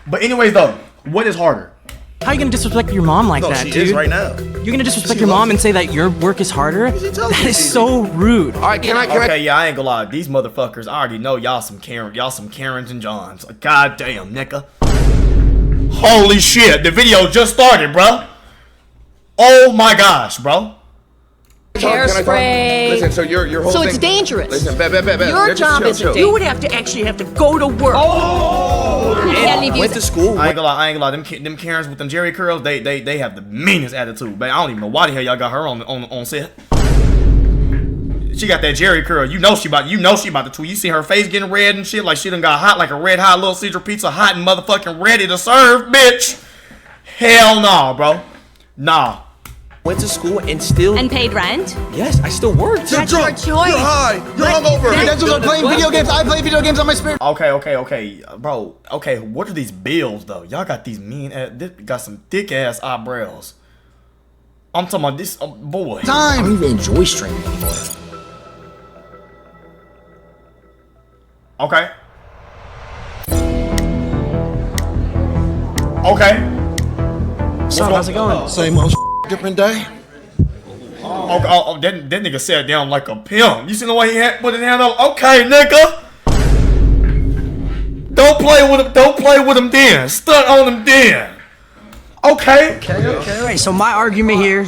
But anyways, though, what is harder? How are you gonna disrespect your mom like that, she dude? is right now. You're gonna disrespect your mom and say that your work is harder? That is so rude. All right, can I? Okay, yeah, I ain't gonna lie. These motherfuckers, I already know y'all some Karens and Johns. Like, God damn, nigga. Holy shit, the video just started, bro. Oh my gosh, bro. Hairspray. Listen, so your whole So thing. it's dangerous. Listen, bet. Your job is chill. you would have to actually have to go to work. You can't leave Went to school. I ain't gonna lie. Them Karens with them Jerry curls, they have the meanest attitude. But I don't even know why the hell y'all got her on set. She got that Jerry curl. You know she about to tweet. You see her face getting red and shit, like she done got hot like a red hot Little Caesar pizza, hot and motherfucking ready to serve, bitch. Hell no, bro. Nah. Went to school and still. And paid rent? Yes, I still worked. That's your choice. You're high. You're hungover. You guys are playing video games. I play video games on my spare. Okay, bro. Okay, what are these bills though? Y'all got these got some thick ass eyebrows. I'm talking about this, boy. I don't even enjoy streaming anymore. Okay. So, how's it going? Same old different day. That nigga sat down like a pimp. You see the way he put his hand up? Okay, nigga. Don't play with him then. Stunt on him then. Okay. All right, so my argument here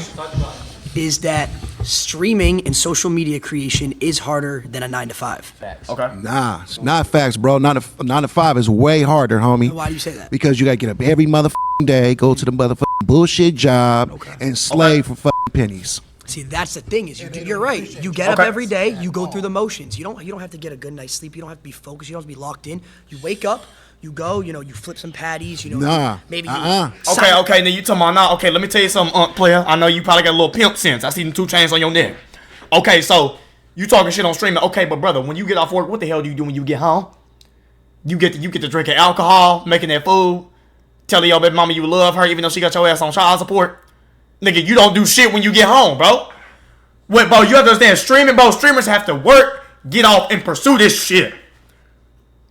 is that streaming and social media creation is harder than a 9-to-5. Okay. Nah, it's not facts, bro. 9 to 5 is way harder, homie. Why do you say that? Because you gotta get up every motherfucking day, go to the motherfucking bullshit job, and slave for fucking pennies. See, that's the thing is you're right. You get up every day, you go through the motions. You don't have to get a good night's sleep. You don't have to be focused. You don't have to be locked in. You wake up, you go, you flip some patties, Nah. maybe Okay, now you talking about now. Okay, let me tell you something, player. I know you probably got a little pimp sense. I see them 2 chains on your neck. Okay, so you talking shit on streaming. Okay, but brother, when you get off work, what the hell do you do when you get home? You get to drinking alcohol, making that food, telling your baby mama you love her even though she got your ass on child support. Nigga, you don't do shit when you get home, bro. What, bro, you understand? Streaming, bro, streamers have to work, get off, and pursue this shit.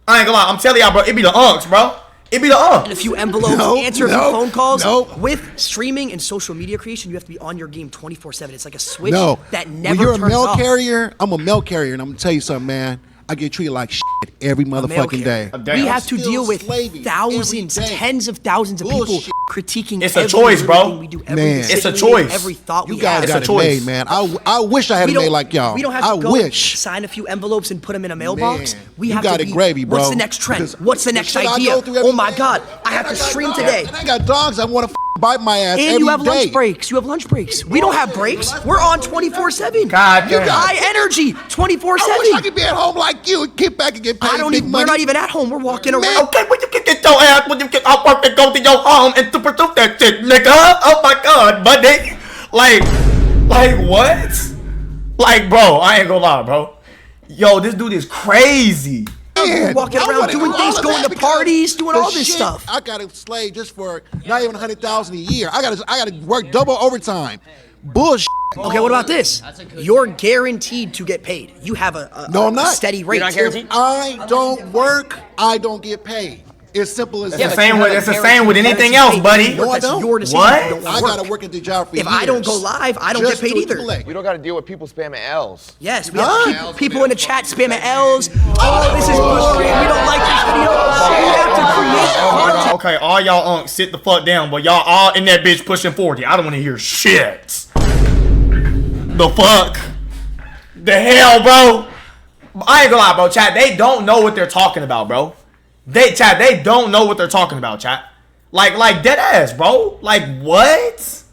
I ain't gonna lie, I'm telling y'all, bro, it be the unks, bro. It be the unks. And a few envelopes, answer a few phone calls. With streaming and social media creation, you have to be on your game 24/7. It's like a switch that never when you're a turns mail off. carrier, I'm a mail carrier, and I'm gonna tell you something, man. I get treated like shit every motherfucking day. We have to deal with slaving thousands, every day. tens of thousands of people Bullshit. critiquing. It's a every choice, bro. thing we do, every Man. decision It's a we choice. make, every thought You we guys have. got It's it a choice. made, man. I wish I had it made like y'all. We don't have to I go wish. sign a few envelopes and put them in a mailbox. Man, We you have got to it be, gravy, bro. What's the next trend? Because What's the the next shit I idea? go through every Oh my day. God, I have to stream today. And I got dogs that want to bite my ass And every you have day. lunch breaks. You have lunch breaks. We don't have breaks. We're on 24/7. God damn. High energy, 24/7. I wish I could be at home like you and get back and get paid big money. We're not even at home. We're walking around. Okay, when you can get your ass, when you get off work and go to your home and to pursue that shit, nigga. Oh my God, buddy. Like what? Like, bro, I ain't gonna lie, bro. Yo, this dude is crazy. Man, Walking I around wanna doing do things, all of going that to because parties, doing the all this shit stuff. I got to slave just for not even 100,000 a year. I got to work double overtime. Bullshit. Okay, what about this? You're guaranteed to get paid. You have a No, I'm not. steady rate. You're not guaranteed? I don't work, I don't get paid. It's simple as It's the that. same with anything else, buddy. No, I That's don't. your decision. What? You don't I work. got to work at the job for If years. I don't go live, I don't just get paid to either. collect. We don't got to deal with people spamming L's. Yes, we have people in the chat spamming L's. Oh, this is bullshit. We don't like this video. We have to create content. Okay, all y'all unks sit the fuck down, but y'all all in that bitch pushing 40. I don't want to hear shit. The fuck? The hell, bro? I ain't gonna lie, bro, chat. They don't know what they're talking about, bro. They don't know what they're talking about, chat. Like dead ass, bro. Like what?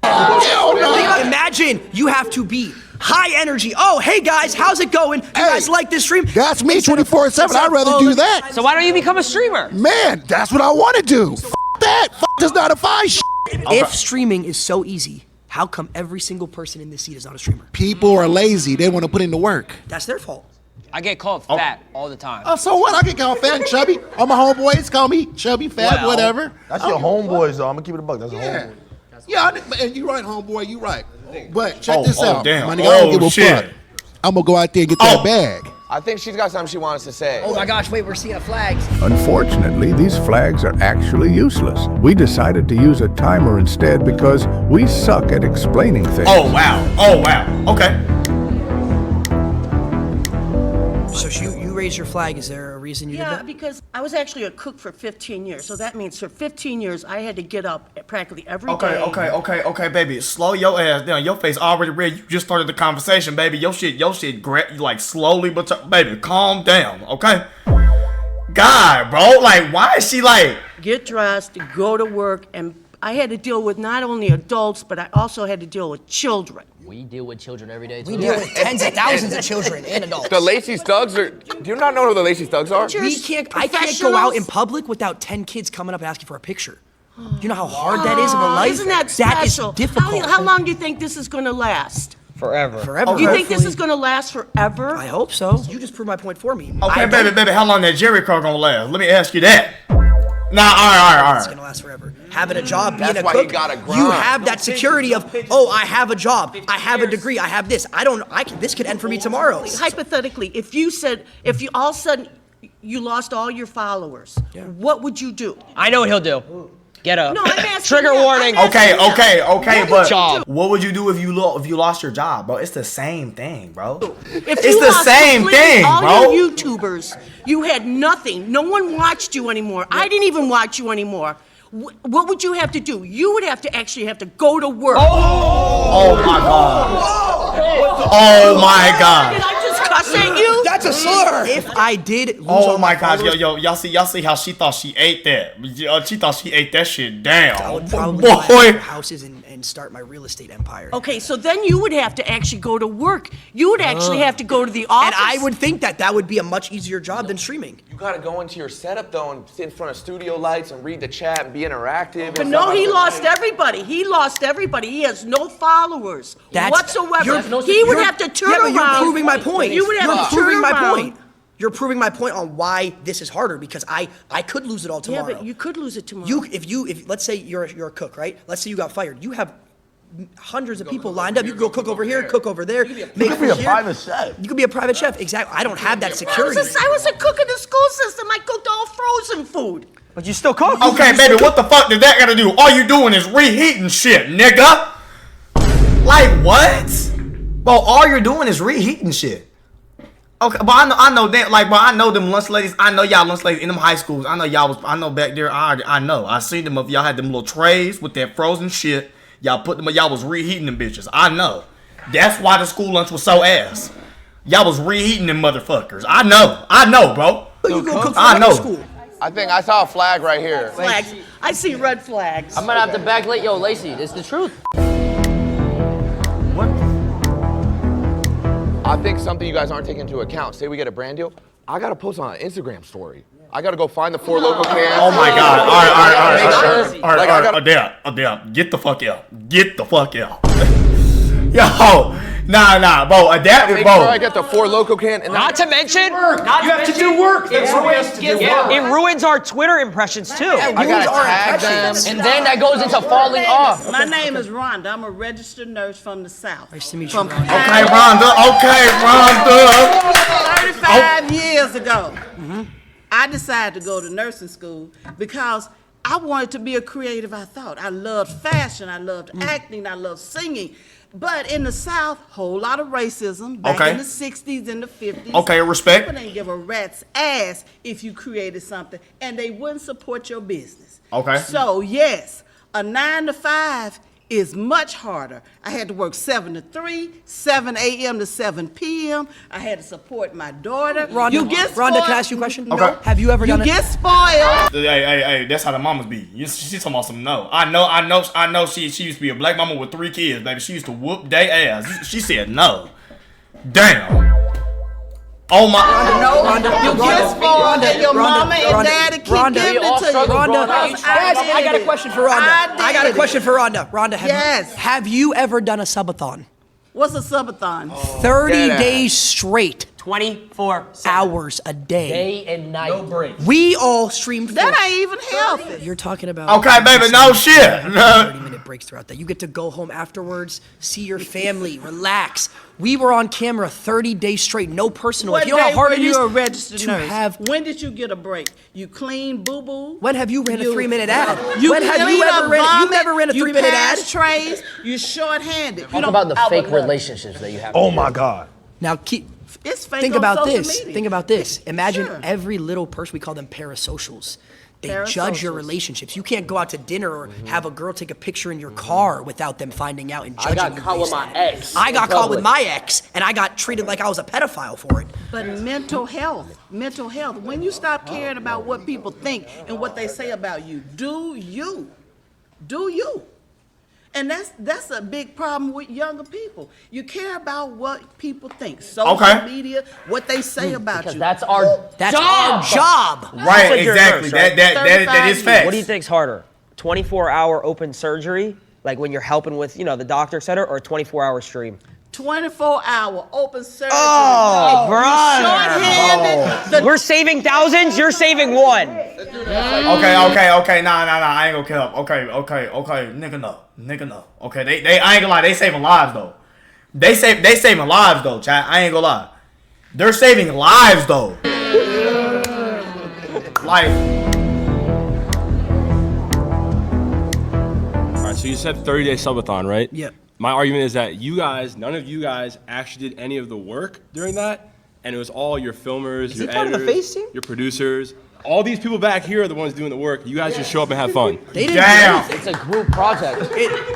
Imagine you have to be high energy. Oh, hey guys, how's it going? You guys like this stream? That's me 24/7. I'd rather do that. So why don't you become a streamer? Man, that's what I want to do. F that. F this 9 to 5 shit. If streaming is so easy, how come every single person in this seat is not a streamer? People are lazy. They want to put in the work. That's their fault. I get called fat all the time. Oh, so what? I can call fat and chubby. All my homeboys call me chubby, fat, Well, whatever. That's your homeboys, though. I'm gonna keep it a buck. That's your Yeah. homeboy. Yeah, and you right, homeboy. You right. But check this out. damn. My nigga, I don't give a shit. fuck. I'm gonna go out there and get that bag. I think she's got something she wants to say. Oh my gosh, wait, we're seeing a flag. Unfortunately, these flags are actually useless. We decided to use a timer instead because we suck at explaining things. Oh wow. Oh wow. Okay. So you raised your flag. Is there a reason you did Yeah, that? because I was actually a cook for 15 years. So that means for 15 years, I had to get up practically every day. Okay, baby. Slow your ass down. Your face already red. You just started the conversation, baby. Your shit, like slowly, but baby, calm down, okay? God, bro, like, why is she like? Get dressed, go to work, and I had to deal with not only adults, but I also had to deal with children. We deal with children every day, too. We deal with tens of thousands of children and adults. The Lacey Thugs are. Do you not know who the Lacey Thugs are? I can't go out in public without 10 kids coming up asking for a picture. Do you know how hard that is of a life? Isn't that special? That is difficult. How long do you think this is going to last? Forever. Forever. You think this is going to last forever? I hope so. You just proved my point for me. Okay, baby, how long that Jerry curl gonna last? Let me ask you that. Nah, all It's right. gonna last forever. Having a job, being That's a why cook, you gotta grind. you have that security of, oh, I have a job, I have a degree, I have this. This could end for me tomorrow. Hypothetically, if you all of a sudden you lost all your followers, what would you do? I know what he'll do. Get up. No, I'm asking Trigger him. warning. I'm asking Okay, What but would you do? what would you do if you lost your job, bro? It's the same thing, bro. If It's you the lost same completely thing, all bro. your YouTubers, you had nothing. No one watched you anymore. I didn't even watch you anymore. What would you have to do? You would have to go to work. Oh my god. Oh my god. Did I just cuss at you? That's a slur. If I did lose Oh all my my gosh, followers, yo, y'all see how she thought she ate that. She thought she ate that shit I down. would probably buy Boy. houses and start my real estate empire. Okay, so then you would have to actually go to work. You would actually have to go to the office. And I would think that would be a much easier job than streaming. You gotta go into your setup though and sit in front of studio lights and read the chat and be interactive. But no, he lost everybody. He lost everybody. He has no followers whatsoever. He would have to turn around. But you're proving my point. You would have to You're turn proving my around. point. You're proving my point on why this is harder because I could lose it all Yeah, tomorrow. but you could lose it tomorrow. If let's say you're a cook, right? Let's say you got fired. You have hundreds of people lined up. You can go cook over here, cook over there. You could be a private chef. You could be a private chef. Exactly. I don't have that security. I was a cook in the school system. I cooked all frozen food. But you still cook. Okay, baby, what the fuck did that gotta do? All you doing is reheating shit, nigga. Like what? Bro, all you're doing is reheating shit. Okay, but I know that, like, bro, I know them lunch ladies. I know y'all lunch ladies in them high schools. I know back there. I know. I seen them. If y'all had them little trays with that frozen shit, y'all put them. Y'all was reheating them bitches. I know. That's why the school lunch was so ass. Y'all was reheating them motherfuckers. I know, bro. You go cook for I know. school. I think I saw a flag right here. Flags. I see red flags. I'm gonna have to backlight. Yo, Lacey, this is the truth. I think something you guys aren't taking into account. Say we get a brand deal, I gotta post on an Instagram story. I gotta go find the 4 local cans. Oh my god. All Like, I right. gotta- Adele. Get the fuck out. Get the fuck out. Yo. Nah, bro. Adapt Make it, sure bro. I get the 4 local can. And Not to mention, You have to do work. That's what we have to do. it ruins our Twitter impressions too. I gotta tag them. And then that goes into falling off. My name is Rhonda. I'm a registered nurse from the South. Nice to meet you. From Rhonda. Okay, Rhonda. 35 years ago, I decided to go to nursing school because I wanted to be a creative, I thought. I loved fashion, I loved acting, I loved singing. But in the South, whole lot of racism back Okay. in the 60s and the 50s. Okay, respect. People didn't give a rat's ass if you created something, and they wouldn't support your business. Okay. So, yes, a 9 to 5 is much harder. I had to work 7 to 3, 7 a.m. to 7 p.m. I had to support my daughter. Rhonda, You get spoiled. Rhonda, can I ask you a question? Okay. Have you ever You done it? get spoiled. Hey, that's how the mamas be. She's talking about some no. I know she used to be a black mama with 3 kids, baby. She used to whoop they ass. She said no. Damn. Oh my. You get spoiled, and your mama and daddy keep giving it to you. I got a question for Rhonda. I got a question for Rhonda. Rhonda, Yes. have you ever done a subathon? What's a subathon? 30 Dead ass. days straight, 24/7. hours a day. Day and night. No break. We all streamed. That ain't even healthy. You're talking about. Okay, baby, no shit. 30-minute it breaks throughout that. You get to go home afterwards, see your family, relax. We were on camera 30 days straight, no personal. What You know how day hard were it is you a registered to nurse? have. When did you get a break? You clean boo-boo? When have you ran a 3-minute ad? You When have you clean ever up ran? You vomit, never ran a 3-minute You ad? pass trays. You short-handed. Talk about the fake relationships that you have. Oh my God. Now keep. It's fake Think on about social this. media. Think about this. Imagine Sure. every little person, we call them parasocials. They judge your Parasocials. relationships. You can't go out to dinner or have a girl take a picture in your car without them finding out and judging got you. caught with based my on it. ex I in got caught with public. my ex, and I got treated like I was a pedophile for it. But mental health. When you stop caring about what people think and what they say about you, do you. And that's a big problem with younger people. You care about what people think. Social media, what they say about you. That's our That's job. our job. Right, Like you're a exactly. nurse, right? That is facts. What do you think's harder? 24-hour open surgery, like when you're helping with, the doctor, et cetera, or a 24-hour stream? 24-hour open surgery. Oh, You short-handed. We're saving thousands, you're saving one. Okay. Nah. I ain't gonna cap. Okay. Nigga, no. Okay, they I ain't gonna lie. They saving lives though. They saving lives though, chat. I ain't gonna lie. They're saving lives though. Like. All right. So you said 30-day subathon, right? Yep. My argument is that none of you guys actually did any of the work during that, and it was all your filmers, your he part of the editors, face team? your producers. All these people back here are the ones doing the work. You guys just show up and have fun. They didn't do Damn. anything. It's a group project.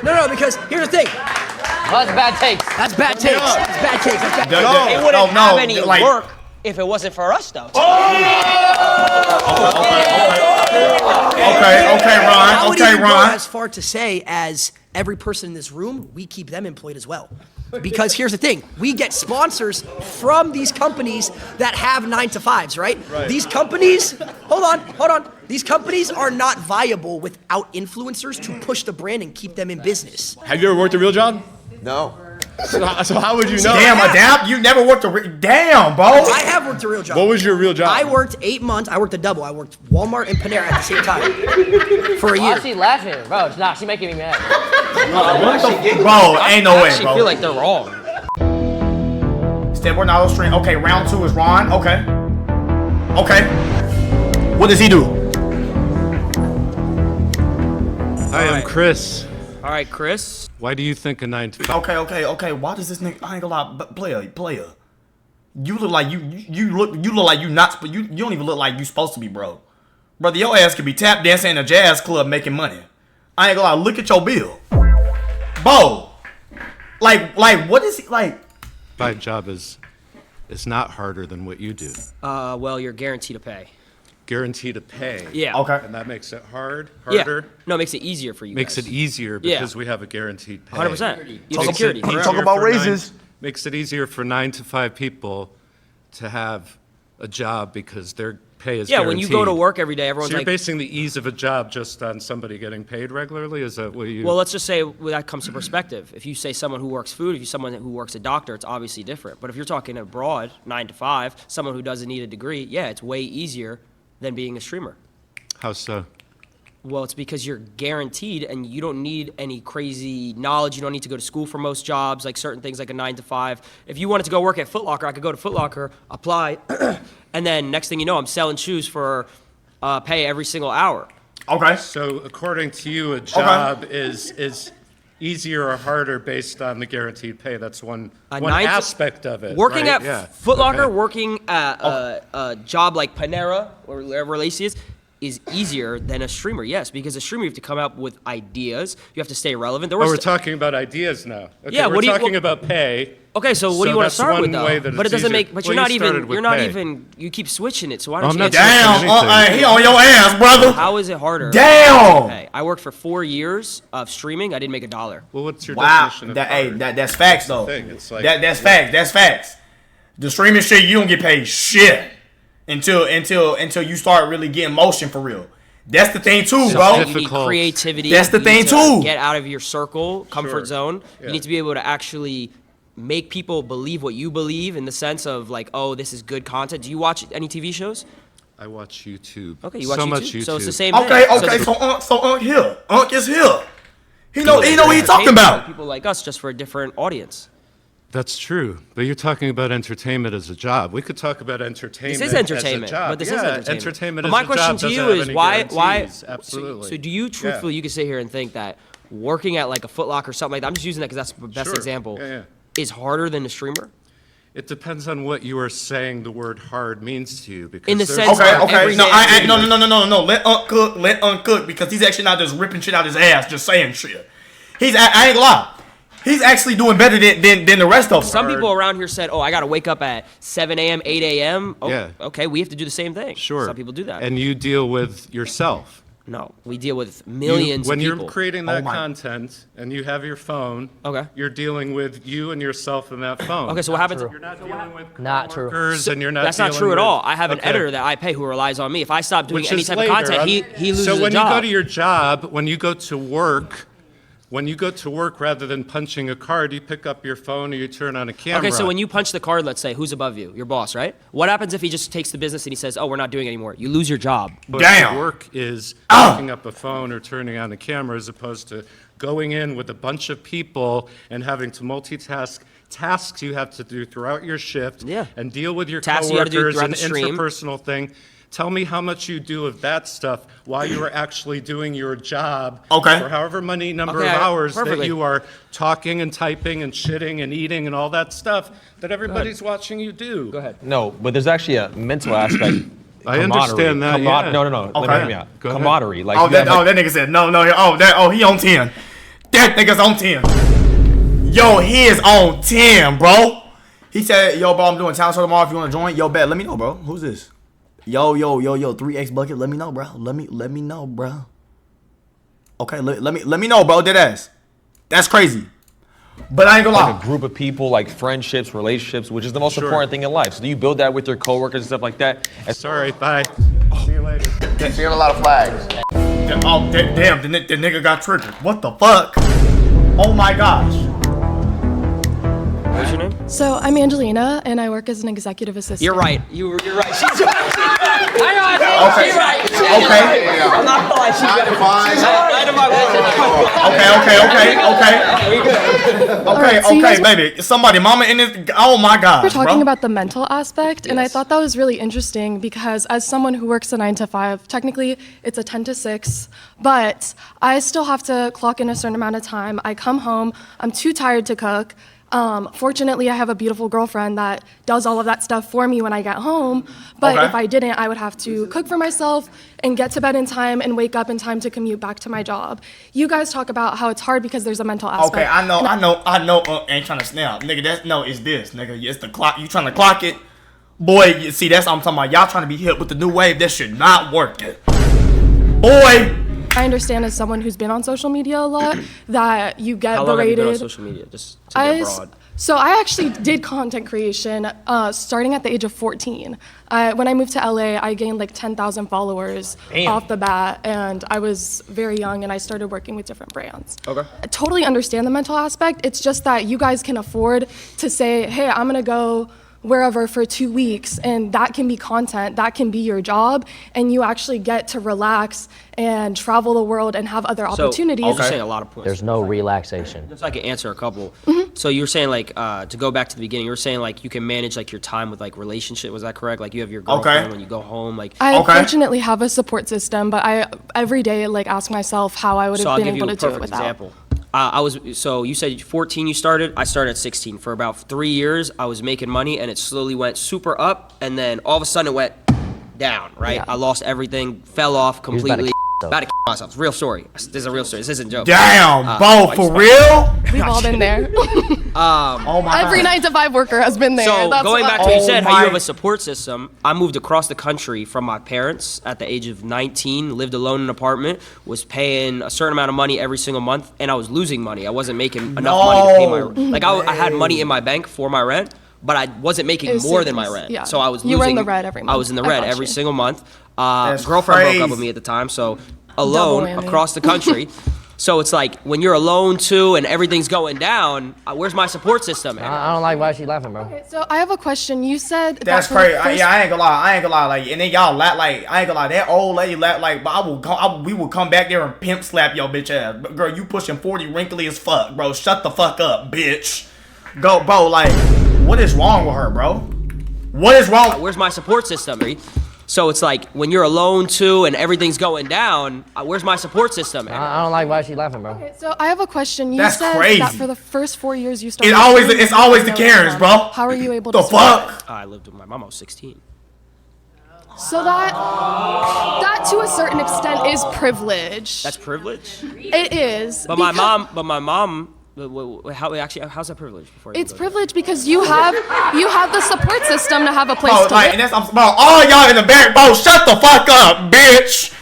No, because here's the thing. Well, that's bad takes. That's bad takes. That's bad takes. That's bad takes. It wouldn't no, have any like- work if it wasn't for us, though. Okay, Ron. I would Okay, even go Ron. as far to say as every person in this room, we keep them employed as well. Because here's the thing, we get sponsors from these companies that have 9-to-5s, right? These companies, hold on. These companies are not viable without influencers to push the brand and keep them in business. Have you ever worked a real job? No. So how would you know? Damn, Adapt. You never worked damn, bro. I have worked a real job. What was your real job? I worked 8 months. I worked a double. I worked Walmart and Panera at the same time for a Why year. is she laughing? Bro, she's making me mad. Bro, ain't no I way, actually bro. feel like they're wrong. Step Ronaldo string. Okay, round 2 is Ron. Okay. What does he do? Hi, I'm Chris. All right, Chris. Why do you think a 9-to-5? Okay. Why does this nigga? I ain't gonna lie, but player. You look like you look like you not. You don't even look like you supposed to be, bro. Brother, your ass could be tap dancing in a jazz club making money. I ain't gonna lie. Look at your bill, bro. Like what is he like? My job is not harder than what you do. Well, you're guaranteed to pay. Guaranteed to pay. Yeah. Okay. And that makes it harder? Yeah. No, it makes it easier for you Makes guys. it easier because we have a guaranteed pay. 100%. You have Makes security. it easier Talk about for raises. Makes it easier for 9-to-5 people to have a job because their pay is Yeah, when you go to guaranteed. work every day, everyone's So you're like, basing the ease of a job just on somebody getting paid regularly? Is that what you... well, let's just say that comes to perspective. If you say someone who works food, if you someone who works a doctor, it's obviously different. But if you're talking abroad, 9 to 5, someone who doesn't need a degree, yeah, it's way easier than being a streamer. How so? Well, it's because you're guaranteed and you don't need any crazy knowledge. You don't need to go to school for most jobs, like certain things like a 9 to 5. If you wanted to go work at Foot Locker, I could go to Foot Locker, apply, and then next thing you know, I'm selling shoes for pay every single hour. Okay. So according to you, a job is easier or harder based on the guaranteed pay? That's one aspect of it. Working right? at Foot Locker, working at a job like Panera or wherever Lacey is easier than a streamer, yes, because a streamer you have to come up with ideas, you have to stay relevant. We're talking about ideas now. Okay, Yeah, we're talking about pay. Okay, so what do you want to start with though? But it doesn't make. But Well, you're not even. You keep switching it. So why don't you? Damn, he on your ass, brother. How is it harder? Damn. Okay, I worked for 4 years of streaming. I didn't make $1. Well, what's your Wow, definition of that's facts though. It's like, That's facts. That's facts. The streaming shit, you don't get paid shit until you start really getting motion for real. That's the thing too, bro. You need creativity. That's the you thing need to too. Get out of your circle, comfort zone. Yeah. You need to be able to actually make people believe what you believe in the sense of like, oh, this is good content. Do you watch any TV shows? I watch YouTube. Okay, you watch so YouTube. much YouTube. So it's the same thing. Okay, so Unc here. Unc is here. He know what he's talking about. People like us, just for a different audience. That's true, but you're talking about entertainment as a job. We could talk about entertainment. This is entertainment, as a job. but this is entertainment. But my question to you is why? Absolutely. So do you truthfully, you can sit here and think that working at like a Foot Locker or something like that, I'm just using that because that's the best example, is harder than a streamer? It depends on what you are saying the word hard means to you. Because in the sense okay, of no. Let Uncook because he's actually not just ripping shit out his ass, just saying shit. I ain't gonna lie. He's actually doing better than the rest of them. Some people around here said, oh, I got to wake up at 7 a.m., 8 a.m. Oh, yeah. Okay, we have to do the same thing. Sure. Some people do that. And you deal with yourself. No, we deal with millions when of people. You're creating that content and you have your phone, you're dealing with you and yourself in that phone. Okay, so what happens? You're not dealing with coworkers and you're not That's not dealing true at with- all. I have an editor that I pay who relies on me. If I stop doing Which any is type later. of content, he loses So when a job. you go to your job, when you go to work, rather than punching a card, you pick up your phone or you turn on a camera. Okay, so when you punch the card, let's say, who's above you? Your boss, right? What happens if he just takes the business and he says, oh, we're not doing it anymore? You lose your job. But work is picking up a phone or turning on a camera as opposed to going in with a bunch of people and having to multitask tasks you have to do throughout your shift and deal with your Tasks you gotta do coworkers throughout and the stream. interpersonal thing. Tell me how much you do of that stuff while you are actually doing your job for however many number of hours that you are talking and typing and shitting and eating and all that stuff that everybody's watching you do. Go ahead. No, but there's actually a mental aspect. I understand that, yeah. No. Okay. Let me hear me out. Go ahead. Camaraderie. Like, that nigga said no. He on 10. That nigga's on 10. Yo, he is on 10, bro. He said, yo, bro, I'm doing talent show tomorrow. If you want to join, yo, bet. Let me know, bro. Who's this? Yo, 3X bucket. Let me know, bro. Let me know, bro. Okay, let me know, bro. Dead ass. That's crazy. But I ain't gonna lie. Like a group of people, like friendships, relationships, which is the most important thing in life. So do you build that with your coworkers and stuff like that? Sorry, bye. See you later. Seeing a lot of flags. Oh, damn, the nigga got triggered. What the fuck? Oh my gosh. What's your name? So I'm Angelina, and I work as an executive assistant. You're right. You're right. She's right. Hang on. Okay. She's right. Okay. I'm not gonna lie. She's right. Okay, baby. Somebody, mama in this. Oh my gosh, We're talking bro. about the mental aspect, and I thought that was really interesting because as someone who works a 9 to 5, technically it's a 10 to 6, but I still have to clock in a certain amount of time. I come home, I'm too tired to cook. Fortunately, I have a beautiful girlfriend that does all of that stuff for me when I get home. But if I didn't, I would have to cook for myself and get to bed in time and wake up in time to commute back to my job. You guys talk about how it's hard because there's a mental aspect. Okay, I know. Ain't trying to snap, nigga. It's this, nigga. It's the clock. You trying to clock it, boy? You see, that's what I'm talking about. Y'all trying to be hip with the new wave. That should not work, boy. I understand as someone who's been on social media a lot that you get How long berated. have you been on social media? Just to get broad. So I actually did content creation starting at the age of 14. When I moved to LA, I gained like 10,000 followers off the bat, and I was very young, and I started working with different brands. Okay. I totally understand the mental aspect. It's just that you guys can afford to say, hey, I'm gonna go wherever for 2 weeks, and that can be content, that can be your job, and you actually get to relax and travel the world and have other opportunities. You're saying a lot of points. There's no relaxation. Just so I can answer a couple. So you were saying like to go back to the beginning, you were saying like you can manage like your time with like relationship. Was that correct? Like you have your girlfriend when you go home. Like I fortunately have a support system, but I every day like ask myself how I would have been able to do it without. Example. So you said 14 you started. I started at 16. For about 3 years, I was making money, and it slowly went super up, and then all of a sudden it went down. Right? Yeah. I lost everything, fell off completely. About to myself. It's a real story. This is a real story. This isn't a joke. Damn, Bo, for real? We've all been there. Oh my Every 9 to 5 worker has been there. So That's going why- back to what you said, how you have a support system, I moved across the country from my parents at the age of 19, lived alone in an apartment, was paying a certain amount of money every single month, and I was losing money. I wasn't making enough money to pay my rent. Like I had money in my bank for my rent, but I wasn't making more than my rent. Yeah. So I was losing. You were in the red every month. I was in the red every single month. That's Girlfriend broke up crazy. with me at the time, so alone whammy. across the country. So it's like when you're alone too and everything's going down, where's my support system? I don't like why she laughing, bro. Okay, so I have a question. You said that's crazy. I ain't gonna lie. Like, and then y'all laugh like I ain't gonna lie. That old lady laugh like, but we will come back there and pimp slap your bitch ass. But girl, you pushing 40, wrinkly as fuck, bro. Shut the fuck up, bitch. Go, bro. Like, what is wrong with her, bro? What is wrong? Where's my support system? So it's like when you're alone too and everything's going down, where's my support system? I don't like why she laughing, bro. Okay, so I have a question. You That's said crazy. that for the first 4 years you started. It's always the Karens, bro. How are you able to? The fuck? I lived with my mom. I was 16. So that to a certain extent is privilege. That's privilege. It is. But my mom. How's that privilege? It's privilege because you have the support system to have a place to live. And that's bro. All y'all in the back, bro. Shut the fuck up, bitch.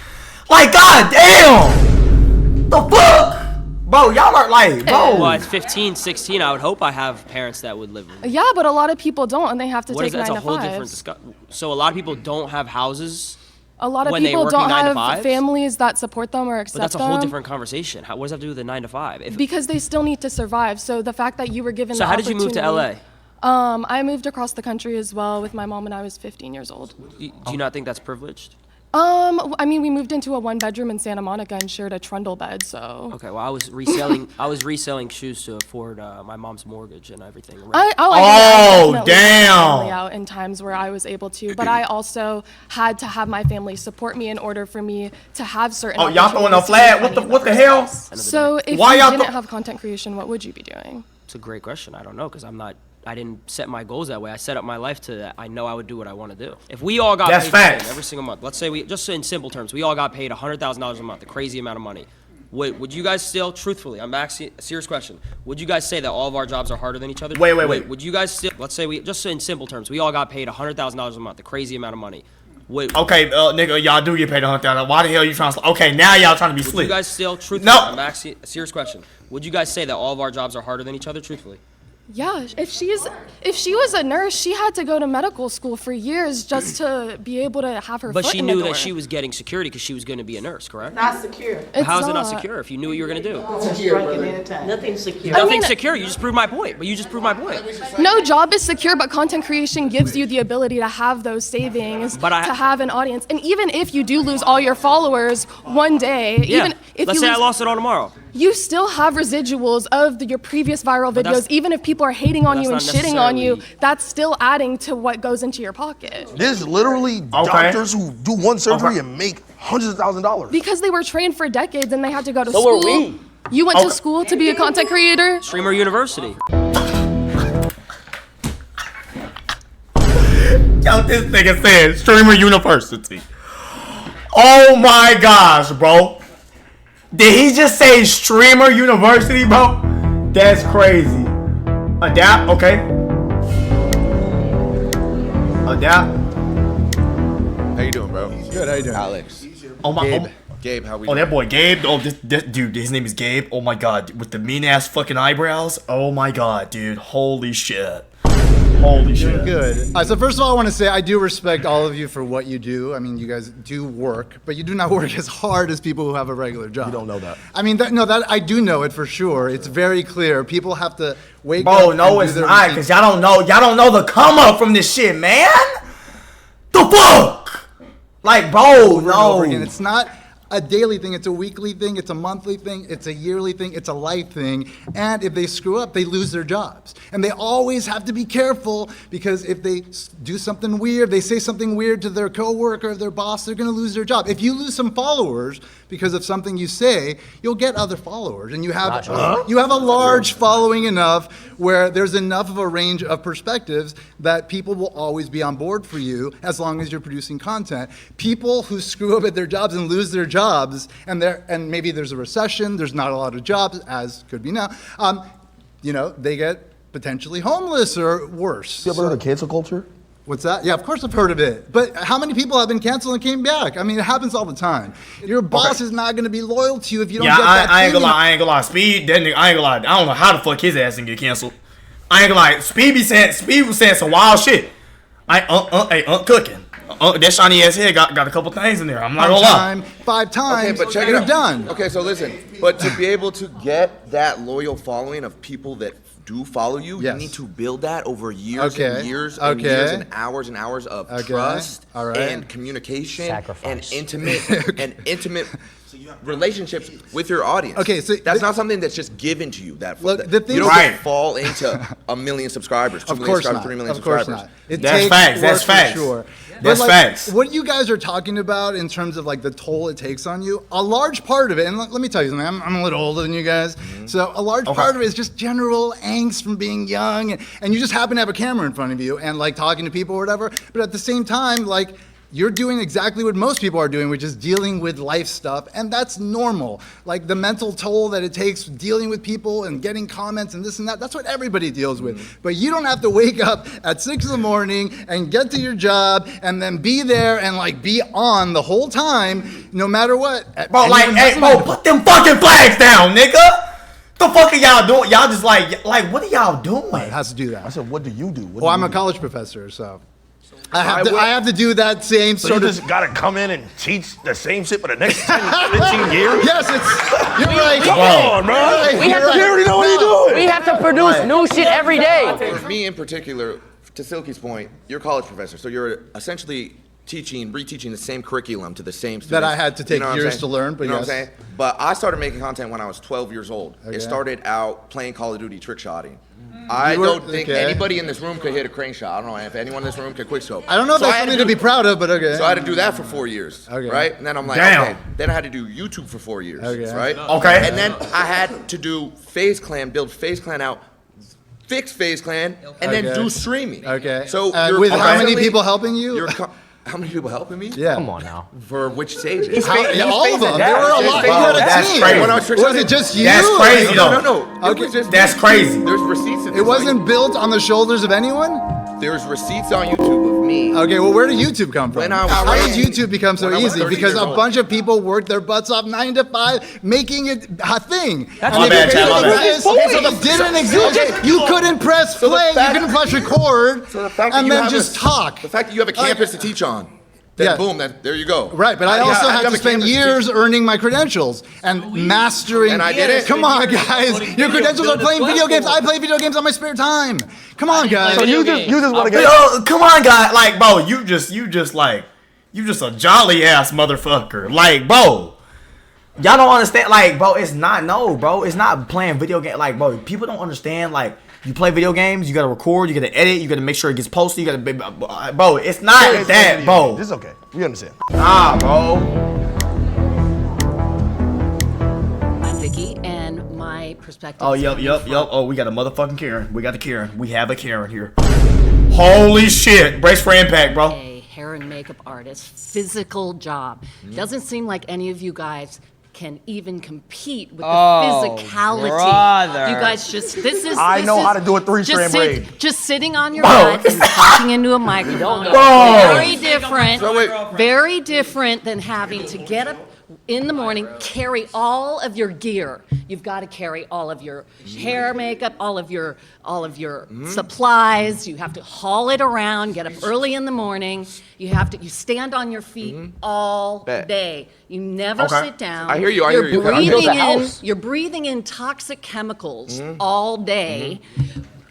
Like, goddamn. The fuck, bro. Y'all are like, bro. Well, at 15, 16, I would hope I have parents that would live with me. Yeah, but a lot of people don't, and they have to take 9 to 5. That's a whole different discussion. So a lot of people don't have houses. A lot of when people they working don't 9 to have 5s? families that support them or accept them. But that's a whole different conversation. What does that have to do with the 9 to 5? Because they still need to survive. So the fact that you were given So the how did you move to LA? I moved across the country as well with my mom when I was 15 years old. Do you not think that's privileged? I mean, we moved into a 1-bedroom in Santa Monica and shared a trundle bed, so. Okay, well, I was reselling shoes to afford my mom's mortgage and everything. I damn! Out in times where I was able to, but I also had to have my family support me in order for me to have certain. Oh, y'all throwing a flag? What the hell? So if you didn't have content creation, what would you be doing? It's a great question. I don't know because I didn't set my goals that way. I set up my life to that. I know I would do what I want to do. If we all got paid every single month, let's say just in simple terms, we all got paid $100,000 a month, a crazy amount of money. Would you guys still, truthfully, I'm asking a serious question, would you guys say that all of our jobs are harder than each other? Wait. Would you guys still, let's say just in simple terms, we all got paid $100,000 a month, a crazy amount of money. Okay, nigga, y'all do get paid $100,000. Why the hell are you trying to? Okay, now y'all trying to be slick. Would you guys still, truthfully, no. I'm asking a serious question. Would you guys say that all of our jobs are harder than each other, truthfully? Yeah, if she was a nurse, she had to go to medical school for years just to be able to have her But foot she in the knew door. that she was getting security because she was going to be a nurse, correct? Not secure. How is it not secure if you knew what you were going to do? Nothing secure. Nothing's secure. You just proved my point. But you just proved my point. No job is secure, but content creation gives you the ability to have those savings, to have an audience. And even if you do lose all your followers one day, even if let's say I lost it all tomorrow. You still have residuals of your previous viral videos. Even if people are hating on you and shitting on you, that's still adding to what goes into your pocket. There's literally doctors who do one surgery and make hundreds of $1,000s. Because they were trained for decades and they had to go to So school. were we. You went to school to be a content creator? Streamer University. Yo, this nigga said Streamer University. Oh my gosh, bro. Did he just say Streamer University, bro? That's crazy. Adapt, okay. Adapt. How you doing, bro? Good. How you doing, Alex? Oh my. Gabe. Gabe, how we? Oh, that boy Gabe. Oh, this dude. His name is Gabe. Oh my god, with the mean ass fucking eyebrows. Oh my god, dude. Holy shit. Holy shit. Good. So first of all, I want to say I do respect all of you for what you do. I mean, you guys do work, but you do not work as hard as people who have a regular job. You don't know that. I mean, that I do know it for sure. It's very clear. People have to wake up. Bro, no, it's not, because y'all don't know. Y'all don't know the come up from this shit, man. The fuck? Like, bro, over no. and over again. It's not a daily thing, it's a weekly thing, it's a monthly thing, it's a yearly thing, it's a life thing. And if they screw up, they lose their jobs. And they always have to be careful because if they do something weird, they say something weird to their coworker or their boss, they're gonna lose their job. If you lose some followers because of something you say, you'll get other followers. And you have a large following enough where there's enough of a range of perspectives that people will always be on board for you as long as you're producing content. People who screw up at their jobs and lose their jobs, and maybe there's a recession, there's not a lot of jobs, as could be now, they get potentially homeless or worse. You ever heard of cancel culture? What's that? Yeah, of course I've heard of it. But how many people have been canceled and came back? I mean, it happens all the time. Your boss is not going to be loyal to you if you don't get that I ain't gonna lie. Speed, that nigga, I ain't gonna lie. I don't know how the fuck his ass didn't get canceled. I ain't gonna lie. Speed was saying some wild shit. Cooking. That shiny ass head got a couple things in there. I'm not gonna lie. 5 times, Okay, but check it you're out. done. Okay, so listen, but to be able to get that loyal following of people that do follow you, you need to build that over years and years and years and hours of trust and communication and intimate relationships with your audience. Okay, so that's not something that's just given to you. The thing you don't is- just fall into 1 million subscribers, 2 Of million course subscribers, not. 3 million Of course subscribers. not. It That's takes facts. That's work for facts. Sure. That's But, facts. What you guys are talking about in terms of like the toll it takes on you, a large part of it, and let me tell you something, I'm a little older than you guys, so a large part of it is just general angst from being young, and you just happen to have a camera in front of you and like talking to people or whatever, but at the same time, like, you're doing exactly what most people are doing, which is dealing with life stuff, and that's normal. Like the mental toll that it takes dealing with people and getting comments and this and that, that's what everybody deals with. But you don't have to wake up at 6 in the morning and get to your job and then be there and like be on the whole time, no matter what. Bro, like, hey, bro, put them fucking flags down, nigga. The fuck are y'all doing? Y'all just like, what are y'all doing? It has to do that. I said, what do you do? Well, I'm a college professor, so I have to do that same So sort you of. just gotta come in and teach the same shit for the next 10, 15 years? Yes, you're right. Come on, bro. We have to, You already know what you're doing. We have to produce new shit every day. For me in particular, to Silky's point, you're a college professor, so you're essentially reteaching the same curriculum to the same students. That I had to take You know what I'm years saying? to learn, but you know yes. what I'm saying? But I started making content when I was 12 years old. Okay. It started out playing Call of Duty trick shotting. I You were- don't think okay. anybody in this room could hit a crane shot. I don't know if anyone in this room could quick scope. I don't know if So that's I had something to be proud of, but okay. So I had to do that for 4 years, Okay. right? And then I'm like, Damn. okay. Then I had to do YouTube for 4 years, Okay. right? Okay. And then I had to do FaZe Clan, build FaZe Clan out, fix FaZe Clan, and then Okay. do streaming. Okay. So with how many constantly- people helping you? How many people helping me? Yeah. Come on now. For which stages? All of them. There were a lot. You Bro, had a that's team. crazy. When I was Was it just you? That's crazy, though. No. Okay. It was just That's crazy. There's receipts. Of It wasn't built on the shoulders of anyone? There's receipts on YouTube of me. Okay, well, where did YouTube come from? When I was How did young, YouTube become so when I was easy? 13 Because years a old. bunch of people worked their butts off 9 to 5, making it a thing. My bad, Chad, my bad. So it didn't exist. You couldn't press So the play, you fact- couldn't press record, So the fact that and you then have just talk. The fact that you have a campus to teach on. Then Yeah. boom, there you go. Right, but I Yeah, also I had have to a spend campus to years teach. earning my credentials and mastering. And I did it. Come on, guys. Your credentials are playing video games. I play video games on my spare time. Come on, guys. So you just want to get. Yo, come on, guy. Like, bro, you just a jolly ass motherfucker. Like, bro, y'all don't understand. Like, bro, it's not playing video game. Like, bro, people don't understand. Like, you play video games, you gotta record, you gotta edit, you gotta make sure it gets posted. You gotta, bro, it's not that, bro. This is okay. We understand. Nah, bro. I'm Vicky, and my perspective. Oh, yep. Oh, we got a motherfucking Karen. We got a Karen. We have a Karen here. Holy shit. Brace for impact, bro. A hair and makeup artist, physical job. Doesn't seem like any of you guys can even compete with the physicality. brother. You guys this is. I this know is how to do a 3-strand braid. Just sitting on your butt and talking into a microphone. Bro. Very different. So wait. Very different than having to get up in the morning, carry all of your gear. You've got to carry all of your hair, makeup, all of your supplies. You have to haul it around, get up early in the morning. You stand on your feet all day. You never sit down. I hear you, I hear you. You're breathing in toxic chemicals all day.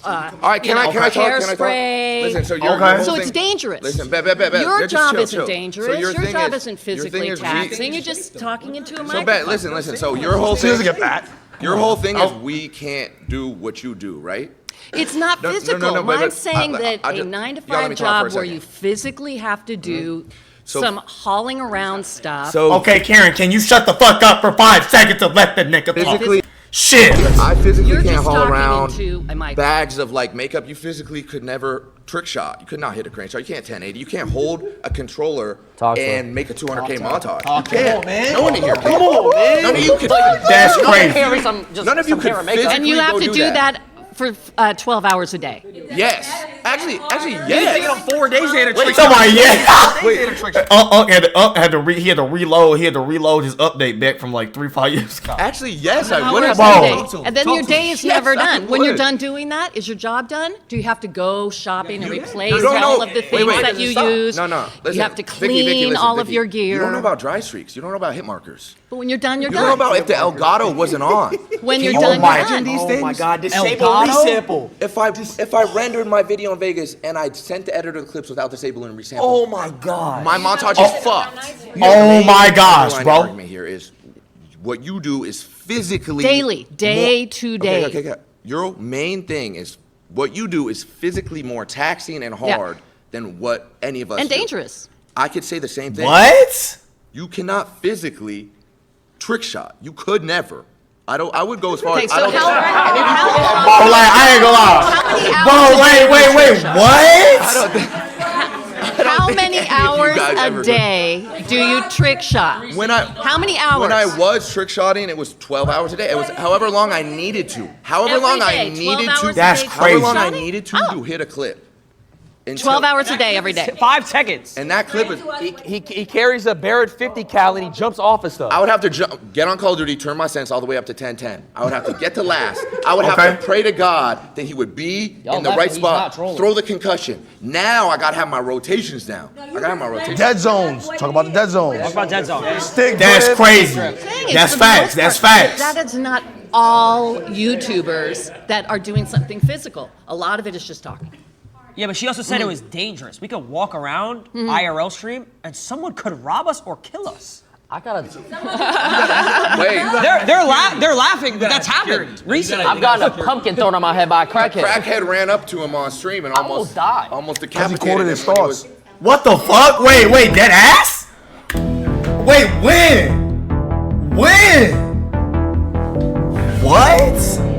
All right, can I talk? Hairspray. Listen, so So it's dangerous. Listen, bet. Your Just job chill, isn't chill. dangerous. So your thing job is- isn't your thing physically is taxing. You're just talking into a So microphone. bet, listen. So your whole thing. doesn't get fat. Your whole thing is we can't do what you do, right? It's not No, no, physical. no, but- I'm saying but that I a just- 9 to y'all let 5 me talk for a job where second. you physically have to do So- some hauling around stuff. So Okay, Karen, can you shut the fuck up for 5 seconds and let the nigga Physically- talk? Shit. I physically You're can't just haul talking around into a microphone. bags of like makeup. You physically could never trick shot. You could not hit a crane shot. You can't 1080. You can't hold a controller and make a 200K montage. You can't. No one in here can. Come on, man. None of you can. That's crazy. Carry some None of you some hair could and makeup. physically And you have go to do that for 12 hours a day? Yes. Actually, He's yes. thinking on 4 days they had a trick. Somebody, yeah. Wait. He had to reload his update back from like 3-5 years ago. Actually, yes, I would have. And then your day is never done. When you're done doing that, is your job done? Do you have to go shopping and replace all of the things that you use? No. Listen, you have to Vicky, clean all of Vicky. your gear. You don't know about dry streaks. You don't know about hit markers. But when you're done, you're You done. don't know about if the Elgato wasn't on. When you're Can done, you you're imagine done. these things? Oh my God, disable resample. If I rendered my video in Vegas and I sent the editor the clips without disabling and resample. Oh my God. My montage is fucked. Oh my gosh, The bro. argument here is what you do is physically Daily, day to day. Okay. Your main thing is what you do is physically more taxing and hard than what any of us And do. dangerous. I could say the same thing. What? You cannot physically trick shot. You could never. I would go as far Okay, as so I don't Bro, like, I ain't gonna lie. Bro, wait. What? How many hours guys a ever day do you trick shot? How many hours? When I was trick shotting, it was 12 hours a day. It was however long I needed to. However Every long day, I 12 needed hours to. a That's day However long I shotting? needed to hit a clip. 12 hours a day, every day. 5 seconds. And that clip is. He carries a Barrett 50 cal and he jumps off of stuff. I would have to get on Call of Duty, turn my sense all the way up to 10-10. I would have to get to last. I would have to pray to God that he would be in the right spot, throw the concussion. Now I gotta have my rotations down. I gotta have my rotations. Dead zones. Talk about the dead zones. Talk about dead zone. Stick That's drift. crazy. It's That's for the facts. most That's part. facts. That is not all YouTubers that are doing something physical. A lot of it is just talking. Yeah, but she also said it was dangerous. We could walk around IRL stream and someone could rob us or kill us. I gotta. Wait. They're laughing, but that's happened recently. I've gotten a pumpkin thrown on my head by a crackhead. Crackhead ran up to him on stream and almost died. Almost Because he decapitated quoted him his when he thoughts. was- What the fuck? Wait, dead ass? Wait, when? What?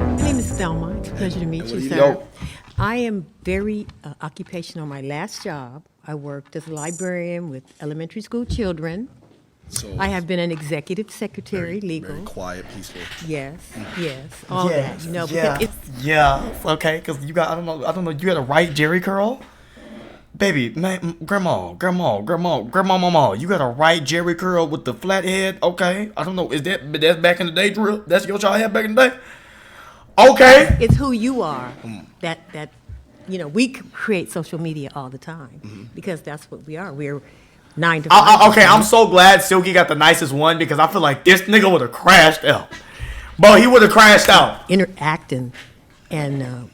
My name is Thelma. It's a pleasure to meet you, sir. Yo. I am very occupational. My last job, I worked as a librarian with elementary school children. I have been an executive secretary, legal. Very quiet, peaceful. Yes, all that. You know, because it's Okay, because you got, I don't know, you had a right Jerry curl? Baby, man, grandma, mama, you got a right Jerry curl with the flat head? Okay, I don't know, that's back in the day, Drill? That's your child had back in the day? Okay. it's who you are. That you know, we create social media all the time because that's what we are. We're 9 to 5. Okay, I'm so glad Silky got the nicest one because I feel like this nigga would have crashed out. Bro, he would have crashed out. Interacting and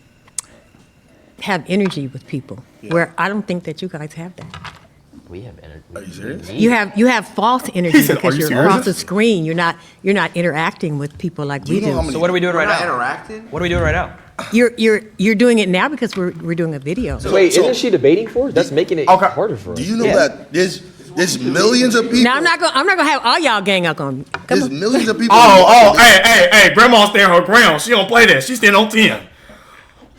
have energy with people. Where I don't think that you guys have that. We have energy. Are you serious? You have false energy He said, because "Are you you're serious?" across the screen. You're not interacting with people like we do. So what are we doing right now? interacting? What are we doing right now? You're doing it now because we're doing a video. Wait, isn't she debating for us? That's making it harder for us. Do you know that there's millions of people? Now I'm not gonna have all y'all gang up on me. There's millions of people. Hey, grandma stand her ground. She don't play that. She stand on 10.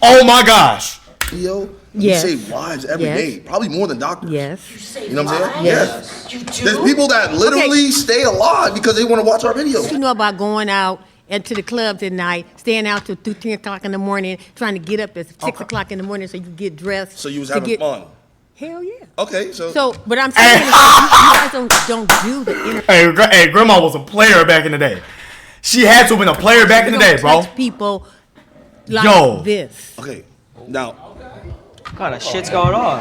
Oh my gosh. Yo, Yes. you save lives every Yes. day, probably more than doctors. Yes. You know what I'm saying? Yes. There's people that literally stay alive because they want to watch our videos. You know about going out and to the clubs at night, staying out till 2, 3 o'clock in the morning, trying to get up at 6 o'clock in the morning so you can get dressed. So you was to having get- fun. Hell yeah. Okay, so So, but I'm saying is you guys don't do the inter- Hey, grandma was a player back in the day. She had to have been a player back in the day, bro. touch people like Yo. Okay, this. now What kind of shit's going on?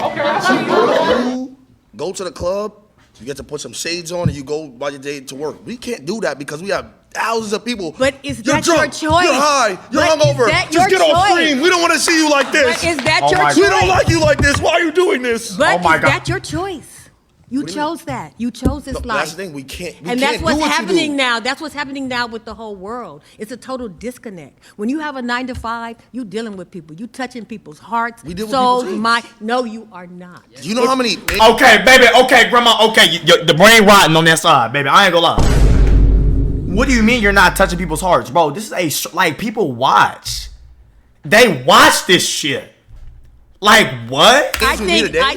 you go to the club, you get to put some shades on, and you go by your day to work. We can't do that because we have thousands of people. But is You're that your drunk, choice? You're high. You're But is hungover. that Just your get off choice? screen. We don't want to see you like this. But is that Oh your my choice? We don't like you like this. Why are you doing this? But Oh my is God. that your choice? You chose that. You chose this No, life. that's the thing. We can't. We And can't that's what's do what happening you do. now. That's what's happening now with the whole world. It's a total disconnect. When you have a 9 to 5, you dealing with people. You touching people's hearts, We deal with souls, people too. mind. No, you are not. Do you know how many? Okay, baby. Okay, grandma. Okay, the brain rotting on that side, baby. I ain't gonna lie. What do you mean you're not touching people's hearts, bro? This is like people watch. They watch this shit. Like what? I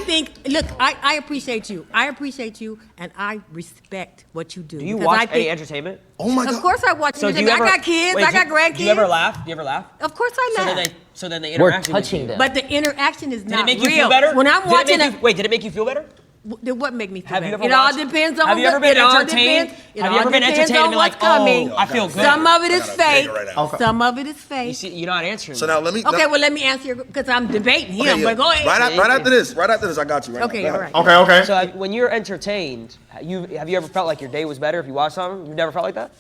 think. Look, I appreciate you. I appreciate you, and I respect what you do. Do you because watch any entertainment? Oh my God. Of course I watch So do entertainment. you ever- I got kids. wait, I got grandkids. Do you ever laugh? Do you ever laugh? Of course I laugh. So then the We're interaction. touching them. But the interaction is Did not it make you real. feel better? When I'm Did it watching make you- wait, did it make you feel better? What make me feel Have you better? ever It all watched- depends on have you ever been entertained? It Have you all ever been depends entertained and on been what's like, coming. oh, I feel good? Some of it is fake. Okay. Some of it is fake. You see, you're not answering. So now let me. Okay, well let me answer because I'm debating him. Okay, yeah. But go ahead. Right after this, I got you. Right Okay, now. all right. Okay. So when you're entertained, have you ever felt like your day was better if you watched something? You've never felt like that?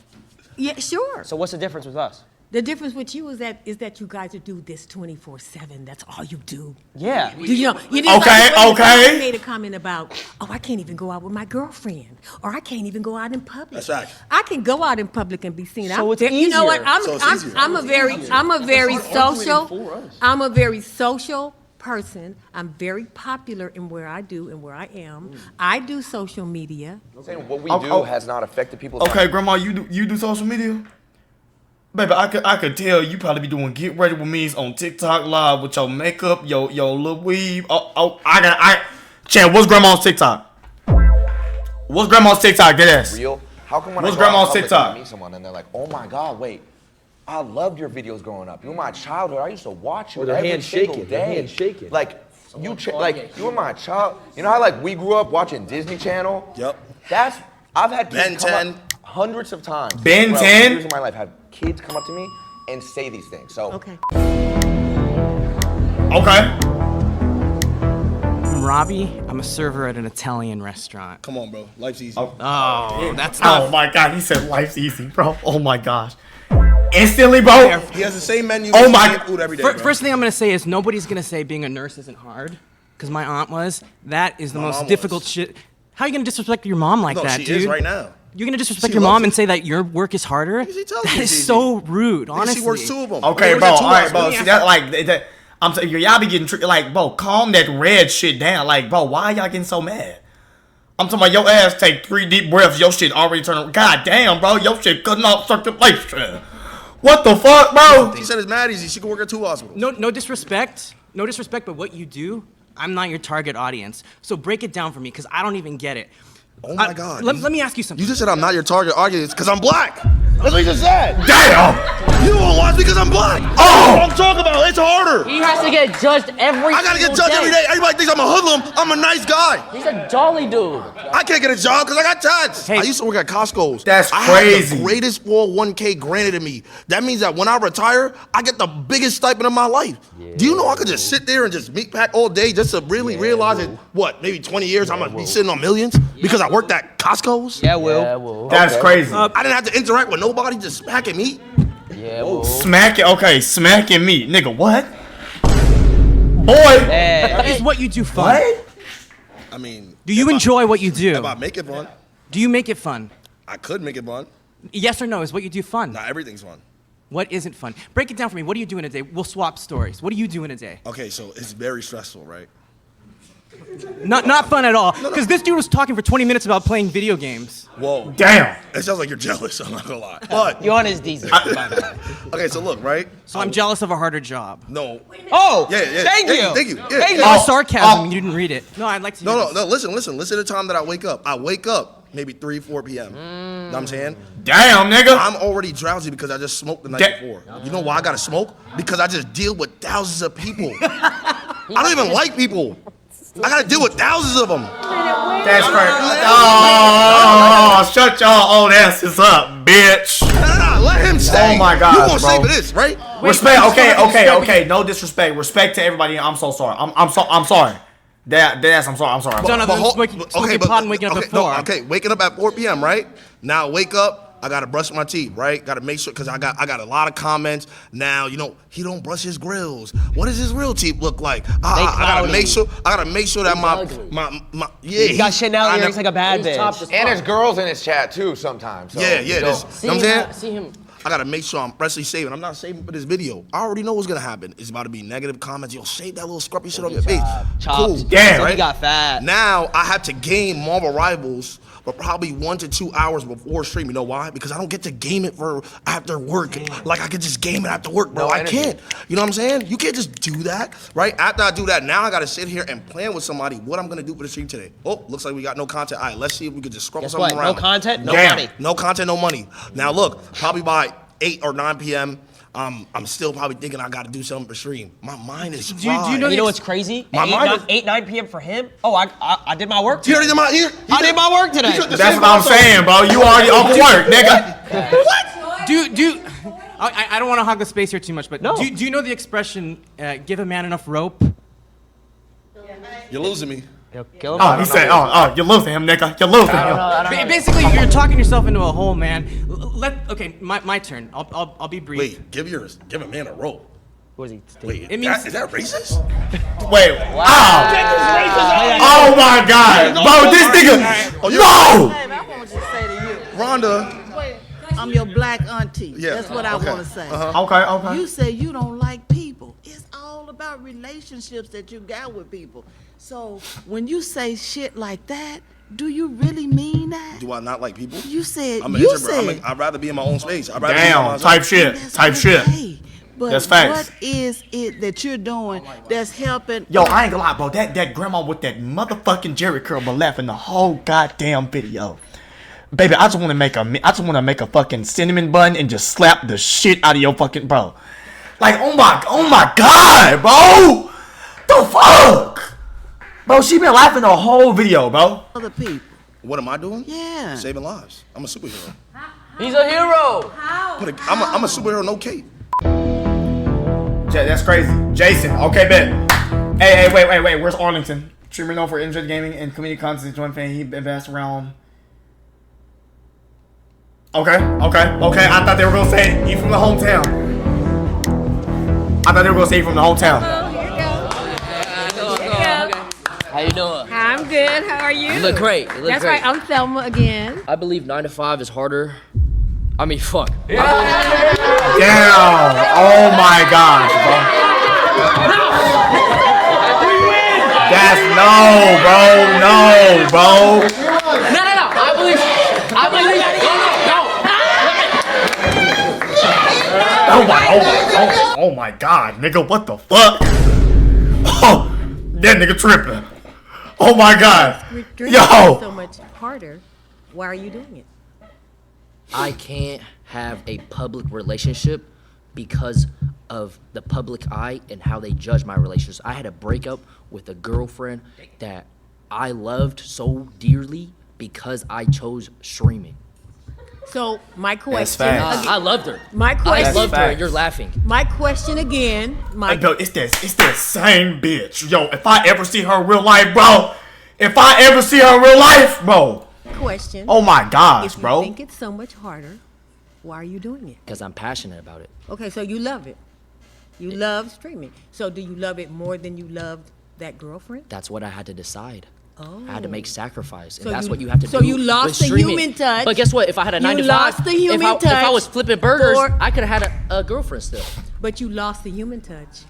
Yeah, sure. So what's the difference with us? The difference with you is that you guys do this 24/7. That's all you do. Yeah. Do you know? You didn't Okay. You made a comment about, oh, I can't even go out with my girlfriend, or I can't even go out in public. That's right. I can go out in public and be seen. So it's You know what? easier. I'm a very social. I'm a very social person. I'm very popular in where I do and where I am. I do social media. I'm saying what we do has not affected people's Okay, lives. Grandma, you do social media? Baby, I could tell you probably be doing get ready with me's on TikTok live with your makeup, your little weave. Chan, what's Grandma's TikTok? What's Grandma's TikTok? Dead ass. Real? How come when What's I go out in Grandma's public TikTok? and I meet someone and they're like, oh my God, wait, I loved your videos growing up. You were my childhood. I used to watch you Or their every hand single shaking, day. their hand shaking. Like you were my child. You know how like we grew up watching Disney Channel? Yep. I've had Ben kids come 10. up hundreds of times. Ben throughout 10? Years of my life, had kids come up to me and say these things. So Okay. Okay. I'm Robbie. I'm a server at an Italian restaurant. Come on, bro. Life's easy. Oh, that's not. Oh my God, he said life's easy, bro. Oh my gosh. Instantly, bro. He has the same menu. Oh my. Food every day, bro. First thing I'm gonna say is nobody's gonna say being a nurse isn't hard, because my aunt was. That is the My most mom difficult was. shit. How are you gonna disrespect your mom like No, that, she dude? is right now. You're gonna disrespect She your mom loves and it. say that your work is harder? She tells That me is it's so rude, honestly. She works two of them. Okay, We bro. got two All right, hours. bro. Let me See that like I'm saying y'all be getting tricked. Like, bro, calm that red shit down. Like, bro, why y'all getting so mad? I'm talking about your ass take 3 deep breaths. Your shit already turned. God damn, bro. Your shit cutting off circulation. What the fuck, bro? She said it's mad easy. She can work at 2 hospitals. No disrespect. No disrespect, but what you do, I'm not your target audience. So break it down for me, because I don't even get it. Oh my God. Let me ask you something. You just said I'm not your target audience because I'm black. That's what you just said. Damn. You don't watch me because I'm black. Oh. That's what I'm talking about. It's harder. He has to get judged every I gotta get single judged every day. Everybody thinks I'm a hoodlum. I'm a nice guy. He's a jolly dude. I can't get a job because I got tats. I used to work at Costco's. That's I crazy. have the greatest 401k granted to me. That means that when I retire, I get the biggest stipend of my life. Do you know I could just sit there and just meat pack all day just to really realize that, what, maybe 20 years I'm gonna be sitting on millions because I worked at Costco's? Yeah, Will. That's crazy. I didn't have to interact with nobody, just smacking meat. Yeah, well. Smacking. Okay, smacking meat, nigga. What? Boy. Is what you do fun? What? I mean, Do you enjoy what you do? if I make it fun, Do you make it fun? I could make it fun. Yes or no? Is what you do fun? Not everything's fun. What isn't fun? Break it down for me. What do you do in a day? We'll swap stories. What do you do in a day? Okay, so it's very stressful, right? Not fun at all. Because this dude was talking for 20 minutes about playing video games. Whoa. Damn. It sounds like you're jealous, I'm not gonna lie. But You on his diesel. okay, so look, right? So I'm jealous of a harder job. No. Oh, Yeah. thank you. Thank you. Yeah, Thank yeah. you. That was sarcasm. You didn't read it. No, I'd like to. No. Listen to the time that I wake up. I wake up maybe 3, 4 p.m. Know what I'm saying? Damn, nigga. I'm already drowsy because I just smoked the night before. You know why I gotta smoke? Because I just deal with thousands of people. I don't even like people. I gotta deal with thousands of them. That's right. Oh, shut y'all old asses up, bitch. Nah, let him say. Oh my God, You gonna bro. say for this, right? Respect. Okay. No disrespect. Respect to everybody. I'm so sorry. I'm sorry. That's I'm sorry. John, I've been smoking pot and waking up at 4. Okay, waking up at 4 p.m. Right now, wake up. I gotta brush my teeth, right? Gotta make sure, cause I got a lot of comments now. You know, he don't brush his grills. What does his real teeth look like? I gotta make sure. I gotta make sure that my yeah. He got Chanel earrings like a bad bitch. And there's girls in his chat too sometimes. So Yeah. you This, don't- you know what I'm saying? See him. I gotta make sure I'm freshly saving. I'm not saving for this video. I already know what's gonna happen. It's about to be negative comments. Yo, shave that little scruffy shit on your face. Chopped. Cool. Damn. Right? He got fat. Now I have to gain Marvel Rivals but probably 1 to 2 hours before stream. You know why? Because I don't get to game it for after work. Like I could just game it after work, bro. I can't. You know what I'm saying? You can't just do that, right? After I do that, now I gotta sit here and plan with somebody what I'm gonna do for the stream today. Oh, looks like we got no content. All right, let's see if we could just scrubble something around. No content, no money. No content, no money. Now look, probably by 8 or 9 p.m., I'm still probably thinking I gotta do something for stream. My mind is fried. You know what's crazy? My mind is 8, 9 p.m. for him? Oh, I did my work today. You already did my ear. I did my work today. That's what I'm saying, bro. You already off work, nigga. What? I don't want to hog the space here too much, but do you know the expression, give a man enough rope? You're losing me. Kill him. Oh, he said, you're losing him, nigga. You're losing him. Basically, you're talking yourself into a hole, man. Okay, my turn. I'll be brief. Wait, give a man a rope. What is he? Wait, it means, is that racist? Wait, wow. Oh my God, bro, this nigga. No. I want to say to you, Rhonda. I'm your black auntie. Yeah. That's what I want to say. Okay. You say you don't like people. It's all about relationships that you got with people. So when you say shit like that, do you really mean that? Do I not like people? You said I'm an introvert. I'd rather be in my own space. I'd rather be by myself. Type shit. But that's facts. what is it that you're doing that's helping? Yo, I ain't gonna lie, bro. That grandma with that motherfucking Jerry curl been laughing the whole goddamn video. Baby, I just want to make a fucking cinnamon bun and just slap the shit out of your fucking bro. Like, oh my God, bro. The fuck, bro? She been laughing the whole video, bro. Other people. What am I doing? Yeah. Saving lives. I'm a superhero. He's a hero. I'm a superhero, no cape. That's crazy. Jason, okay, bet. Hey, wait. Where's Arlington? Streamer known for internet gaming and community content. Joint fan. He advanced around. Okay. I thought they were gonna say he from the hometown. How you doing? I'm good. How are you? You look great. That's right. I'm Thelma again. I believe 9 to 5 is harder. I mean, fuck. Damn. Oh my gosh, bro. That's no, bro. No. I believe. Oh my God, nigga, what the fuck? Oh, that nigga tripping. Oh my God. Yo. So much harder. Why are you doing it? I can't have a public relationship because of the public eye and how they judge my relationships. I had a breakup with a girlfriend that I loved so dearly because I chose streaming. So my question. I loved her. My question. I loved her, and you're laughing. My question again. Yo, it's that same bitch. Yo, if I ever see her in real life, bro. Question. Oh my gosh, bro. If you think it's so much harder, why are you doing it? Because I'm passionate about it. Okay, so you love it. You love streaming. So do you love it more than you loved that girlfriend? That's what I had to decide. Oh. I had to make sacrifice, and So that's you- what you have to do. so you lost with the streaming. human touch. But guess what? If I had a 9 to 5, lost the human if I touch was flipping burgers, for- I could have had a girlfriend still. But you lost the human touch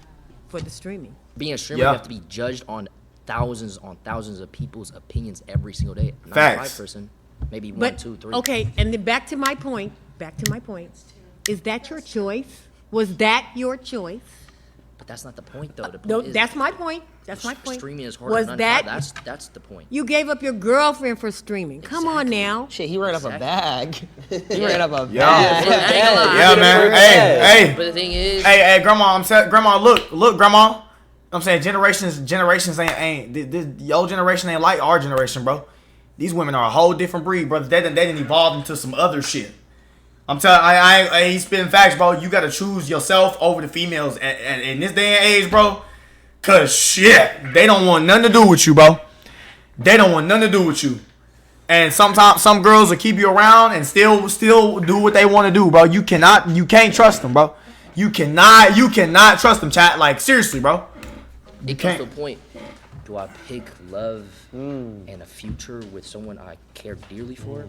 for the streaming. Being a streamer, you have to be judged on thousands of people's opinions every single day. I'm not a Facts. 5 person, maybe But 1, 2, 3. okay, and then back to my point. Is that your choice? Was that your choice? But that's not the point, though. The point No, is that's my point. That's my point. streaming is harder Was than that 9 to 5. That's the point. you gave up your girlfriend for streaming? Come on now. Shit, he ran up a bag. He ran up a Yeah, man. Hey. But the thing is, Hey, grandma. Grandma. Look, grandma. I'm saying generations ain't the old generation ain't like our generation, bro. These women are a whole different breed, brother. They didn't evolve into some other shit. I'm telling, I ain't spitting facts, bro. You gotta choose yourself over the females in this day and age, bro. Cause shit, they don't want nothing to do with you, bro. They don't want nothing to do with you. And sometimes some girls will keep you around and still do what they want to do, bro. You can't trust them, bro. You cannot trust them, chat. Like seriously, bro. it comes to a point. Do I pick love and a future with someone I care dearly for?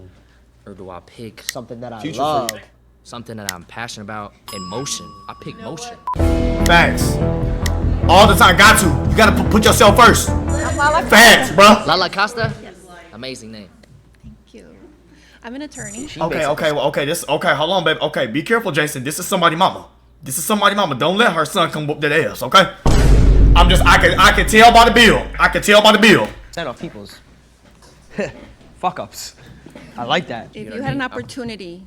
Or do I pick something that I future love? for something that I'm passionate about and motion. I pick motion. Facts. All the time. Got to. You gotta put yourself first. Facts, bro. Lala Costa? Yes. Amazing name. Thank you. I'm an attorney. Okay. Okay, hold on, baby. Okay, be careful, Jason. This is somebody's mama. This is somebody's mama. Don't let her son come whoop that ass, okay? I can tell by the bill. I can tell by the bill. Set off people's fuck ups. I like that. If you had an opportunity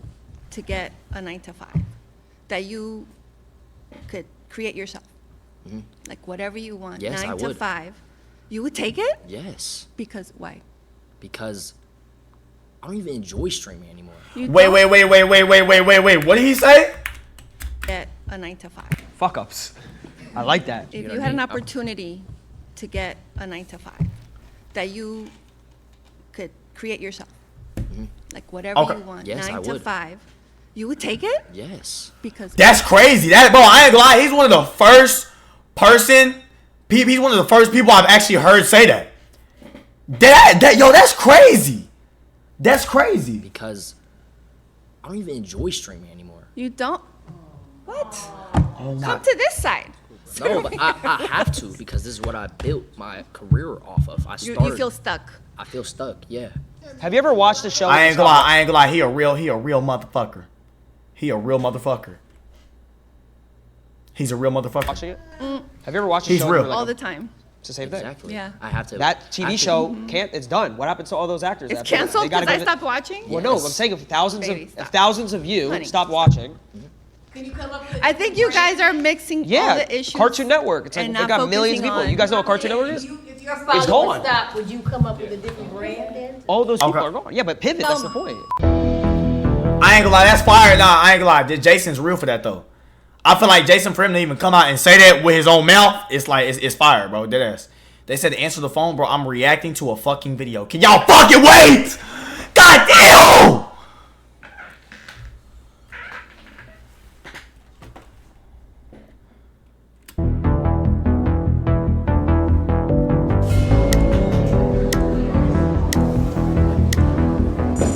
to get a 9 to 5, that you could create yourself, like whatever you want, Yes, 9 I to would. 5, you would take it? Yes. Because why? Because I don't even enjoy streaming anymore. Wait. What did he say? Get a 9 to 5. Fuck ups. I like that. If you had an opportunity to get a 9 to 5, that you could create yourself, like whatever you want, Yes, 9 I to would. 5, you would take it? Yes. Because That's crazy. That bro, I ain't gonna lie. He's one of the first he's one of the first people I've actually heard say that. Yo, that's crazy. That's crazy. Because I don't even enjoy streaming anymore. You don't? What? Oh Come to this side. No, but I have to because this is what I built my career off of. You feel stuck. I feel stuck, yeah. Have you ever watched the show? I ain't gonna lie. He a real motherfucker. He a real motherfucker. He's a real motherfucker. Watching it? Have you ever watched the He's show? real. All the time. It's the same thing. Exactly. Yeah. I have to. That TV show can't. It's done. What happened to all those actors? It's after that? canceled They gotta because I go stopped watching? Well, no. I'm saying if thousands of you Honey. stopped watching. I think you guys are mixing all the issues. Cartoon Network. It's like and they not got millions of focusing people. You guys know what Cartoon Network is? If your It's followers gone. stop, would you come up with a different brand then? All those people are gone. Yeah, but pivot. That's the point. I ain't gonna lie. That's fire. Nah, I ain't gonna lie. Jason's real for that though. I feel like Jason, for him to even come out and say that with his own mouth, it's like it's fire, bro. Deadass. They said to answer the phone, bro. I'm reacting to a fucking video. Can y'all fucking wait? God damn!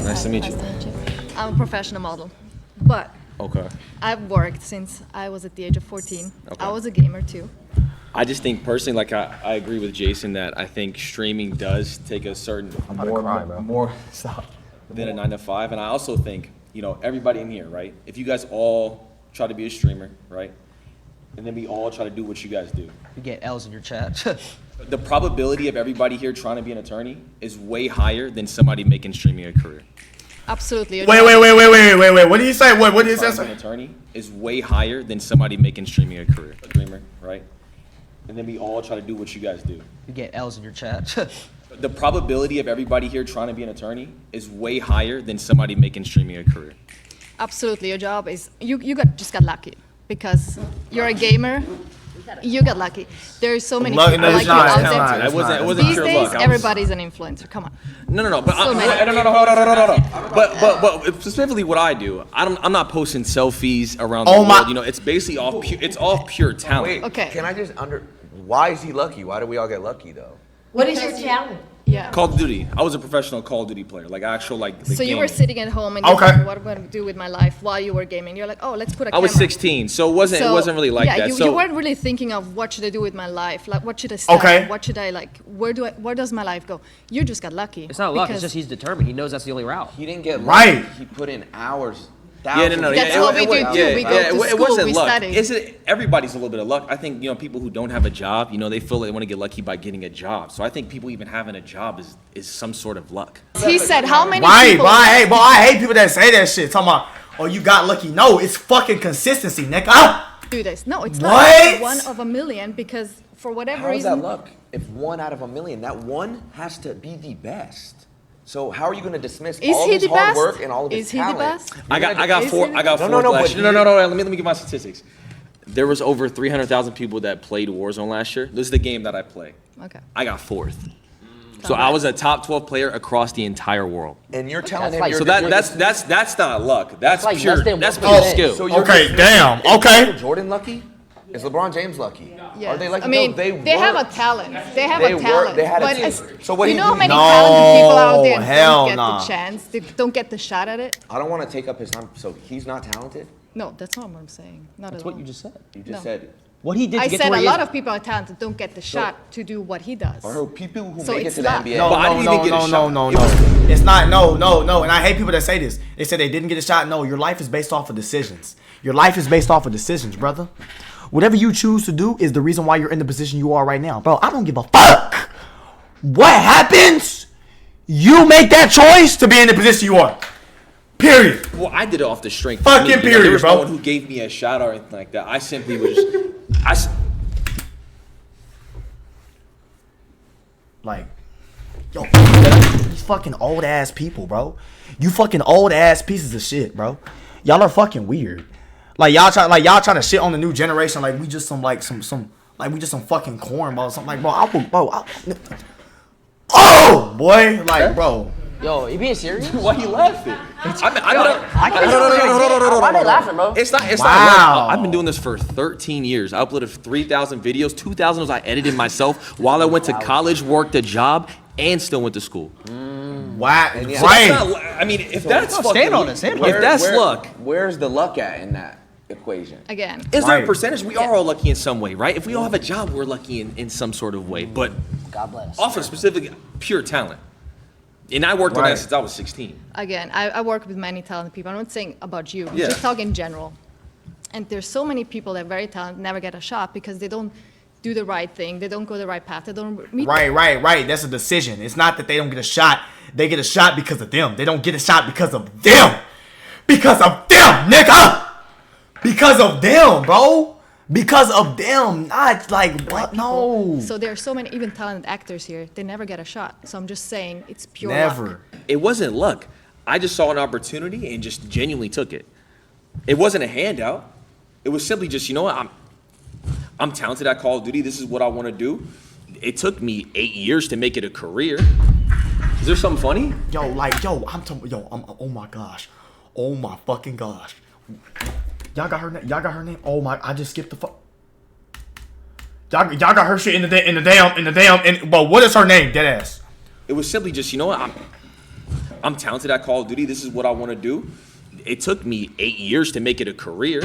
Nice to meet you. I'm a professional model, but Okay. I've worked since I was at the age of 14. Okay. I was a gamer too. I just think personally, like I agree with Jason that I think streaming does take a certain more than a 9 to 5, and I also think everybody in here, right? If you guys all try to be a streamer, right, and then we all try to do what you guys do, You get L's in your chat. the probability of everybody here trying to be an attorney is way higher than somebody making streaming a career. Absolutely. Wait. What did he say? What did he Trying to say? be an attorney is way higher than somebody making streaming a career. A streamer, right? And then we all try to do what you guys do. You get L's in your chat. The probability of everybody here trying to be an attorney is way higher than somebody making streaming a career. Absolutely. Your job is you just got lucky because you're a gamer. You got lucky. There's so many people like you out there. It wasn't These pure days, luck. everybody's an influencer. Come on. No. But So many. no. But specifically, what I do, I'm not posting selfies around the world. It's basically all pure talent. Wait, Okay. Can I just why is he lucky? Why do we all get lucky though? What is your talent? Yeah. Call of Duty. I was a professional Call of Duty player, like actual like. So you were gaming. sitting at home and you said, "What am I going to do with my life?" While you were gaming, you're like, "Oh, let's put a I was camera." 16, so it wasn't really like yeah, that. you weren't really thinking of what should I do with my life, like what should I study, what should I like, where does my life go? You just got lucky. It's not luck. It's because- just he's determined. He knows that's the only route. He didn't get Right. lucky. He put in hours. Yeah, no. That's what we do too. We go to it school, wasn't we luck. study. Everybody's a little bit of luck. I think people who don't have a job, they feel they want to get lucky by getting a job. So I think people even having a job is some sort of luck. He said, "How many Right, people?" but I hate people that say that shit. Talking about, oh, you got lucky. No, it's fucking consistency, nigga. Do this? No, it's What? not one of a million because for whatever How is reason. that luck? If 1 out of a million, that one has to be the best. So how are you going to dismiss Is all he his the hard best? work and all of his Is he the talent? best? I got four. I got four. No. Let me give my statistics. There was over 300,000 people that played Warzone last year. This is the game that I play. Okay. I got 4th. So I was a top 12 player across the entire world. And you're telling him so that's not luck. That's like pure. less than That's 1%. pure skill. So you're Okay, dismissing- damn, Is okay. Michael Jordan lucky? Is LeBron James lucky? Yes. Are they lucky? I mean, No, they have a worked. talent. They have They a worked. talent. They had a but team. as- So what you do know you how do? many No, talented people out there hell don't get nah. the chance. They don't get the shot at it. I don't want to take up his time. So he's not talented? No, that's not what I'm saying. Not That's at what all. you just said. You just No. said What he did to I get said to where a he lot is. of people are talented don't get the shot to do what he does. Or people who So make it it's to the luck. NBA. No, But I no, didn't no, even get a no, shot. no, no. It's not. No. And I hate people that say this. They say they didn't get a shot. No, your life is based off of decisions. Your life is based off of decisions, brother. Whatever you choose to do is the reason why you're in the position you are right now, bro. I don't give a fuck what happens. You make that choice to be in the position you are. Period. Well, I did it off the strength. Fucking of me. You know, period, there was bro. no one who gave me a shot or anything like that. I simply was just, Like, yo, these fucking old ass people, bro. You fucking old ass pieces of shit, bro. Y'all are fucking weird. Like y'all trying to shit on the new generation like we just some fucking cornballs. Something like, oh boy, like, bro. Yo, you being serious? Why you laughing? Why they laughing, bro? It's not Wow. I've been doing this for 13 years. I uploaded 3,000 videos. 2,000 was I edited myself while I went to college, worked a job, and still went to school. Wow. So Right. that's not, I mean, if that's fucking, stand on it. if that's luck, Where's the luck at in that equation? Again. is there a Right. percentage? We are all lucky in some way, right? If we all have a job, we're lucky in some sort of way. But God bless. off of specific pure talent. And I worked on Right. that since I was 16. Again, I work with many talented people. I'm not saying about you. Yeah. Just talk in general. And there's so many people that are very talented never get a shot because they don't do the right thing. They don't go the right path. They don't meet. Right. That's a decision. It's not that they don't get a shot. They get a shot because of them. They don't get a shot because of them. Because of them, nigga. Because of them, bro. Because of them. Not like what? No. So there are so many even talented actors here. They never get a shot. So I'm just saying it's pure Never. luck. It wasn't luck. I just saw an opportunity and just genuinely took it. It wasn't a handout. It was simply just, you know what, I'm talented at Call of Duty. This is what I want to do. It took me 8 years to make it a career. Is there something funny? Oh my gosh. Oh my fucking gosh. Y'all got her name? Y'all got her name? Oh my, I just skipped the fuck. Y'all got her shit in the damn, but what is her name, deadass? It was simply just, you know what, I'm talented at Call of Duty. This is what I want to do. It took me 8 years to make it a career.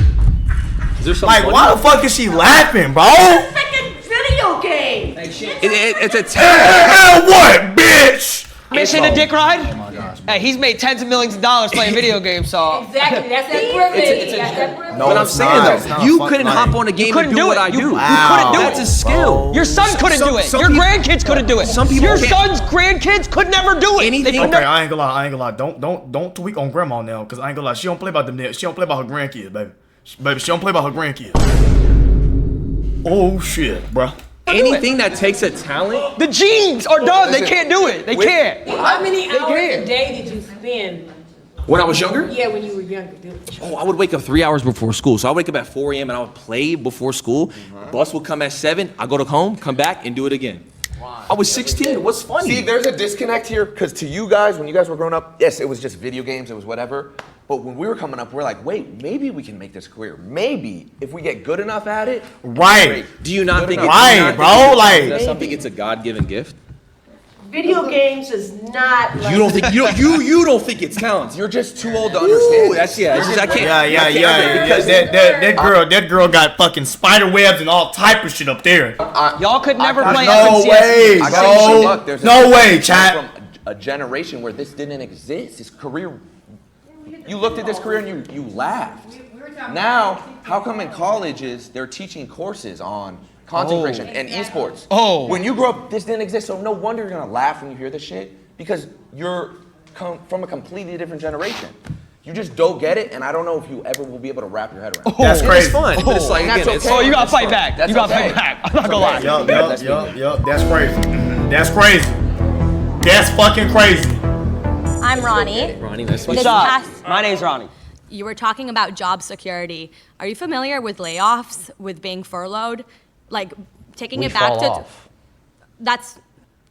Is there something Like, funny? why the fuck is she laughing, bro? Video game. It's a Hell what, bitch? Mission to Dick Ride? Oh my gosh. Hey, he's made tens of millions of dollars playing video games, so. Exactly. That's that privilege. That's that privilege. But I'm saying though, you couldn't hop on a game and do what I do. You couldn't do it. That's a skill. Your son couldn't do it. Your grandkids couldn't do it. Some people Your can't. son's grandkids could never do it. Anything. Okay, I ain't gonna lie. Don't tweak on grandma now, cause I ain't gonna lie. She don't play about them. She don't play about her grandkids, baby. Baby, she don't play about her grandkids. Oh shit, bruh. Anything that takes a talent. The genes are done. They can't do it. They can't. How many hours can't. a day did you spend? When I was younger? Yeah, when you were younger. Oh, I would wake up 3 hours before school. So I wake up at 4 a.m. and I would play before school. Bus would come at 7. I go to home, come back, and do it again. I was 16. What's funny? See, there's a disconnect here because to you guys, when you guys were growing up, yes, it was just video games, it was whatever. But when we were coming up, we're like, wait, maybe we can make this career. Maybe if we get good enough at it. Right. Do you not think Right, bro? Like, that's something? It's a God-given gift. Video games is not. Like You don't think you don't think it's talent? You're just too old to understand. That's yeah. I can't. Yeah. Because That girl got fucking spider webs and all type of shit up there. Y'all could never play No FNCS. way, I got you, bro. look, there's a No way, difference chat. From a generation where this didn't exist. His career. You looked at this career and you laughed. Now, how come in colleges they're teaching courses on content creation and esports? Oh. When you grew up, this didn't exist. So no wonder you're gonna laugh when you hear this shit because you're from a completely different generation. You just don't get it, and I don't know if you ever will be able to wrap your head around it. That's crazy. It's fun, but it's like And again, that's it's okay. Oh, you gotta fight back. That's You gotta okay. fight back. I'm not gonna lie. Yup. That's crazy. That's crazy. That's fucking crazy. I'm Ronnie. Ronnie, nice to meet This you. past, My name's Ronnie. you were talking about job security. Are you familiar with layoffs, with being furloughed? Like taking We it back fall to off. that's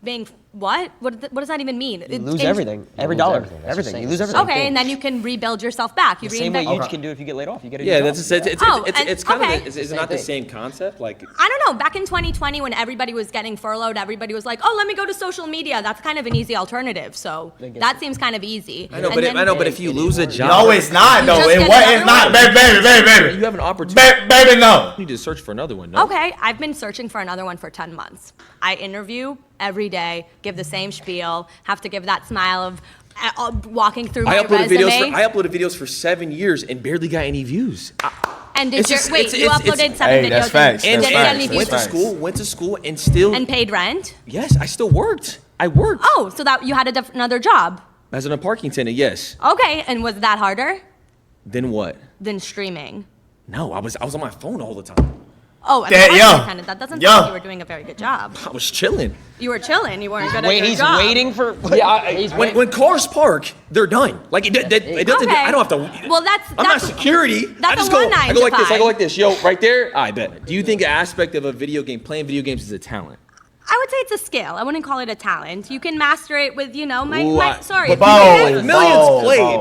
being What? What does that even mean? You lose everything. Every dollar. Everything. You lose everything. Okay, and then you can rebuild yourself back. You The same way reinvent. you can do if you get laid off. You get a Yeah, new that's job. it's kind okay. of is it not the same concept? Like I don't know. Back in 2020, when everybody was getting furloughed, everybody was like, "Oh, let me go to social media." That's kind of an easy alternative. So that seems kind of easy. I know, but if you lose a job, No, it's not though. just It get what? another It's not, one. baby. you have an opportunity. Baby, no. You need to search for another one. No? Okay, I've been searching for another one for 10 months. I interview every day, give the same spiel, have to give that smile of walking through my resume. I uploaded videos for 7 years and barely got any views. And did It's you just- wait? it's- You it's- uploaded it's- 7 videos that's facts. and That's didn't get facts. any Went views. to school, and still. And paid rent. Yes, I still worked. I worked Oh, so that you had another job. as a parking attendant. Yes. Okay, and was that harder Then what? than streaming? No, I was on my phone all the time. Oh, and Yeah, the yeah. attendant, that doesn't Yeah. sound like you were doing a very good job. I was chilling. You were chilling. You weren't good at Wait, your he's job. waiting for. When cars park, they're done. Like it doesn't. Okay. I don't have to. Well, that's I'm not security. that's I just a go. one I go like this. I 9 to go like this. Yo, right there. I bet. Do you think an aspect of a video game, playing video games, is a talent? I would say it's a skill. I wouldn't call it a talent. You can master it with, sorry. But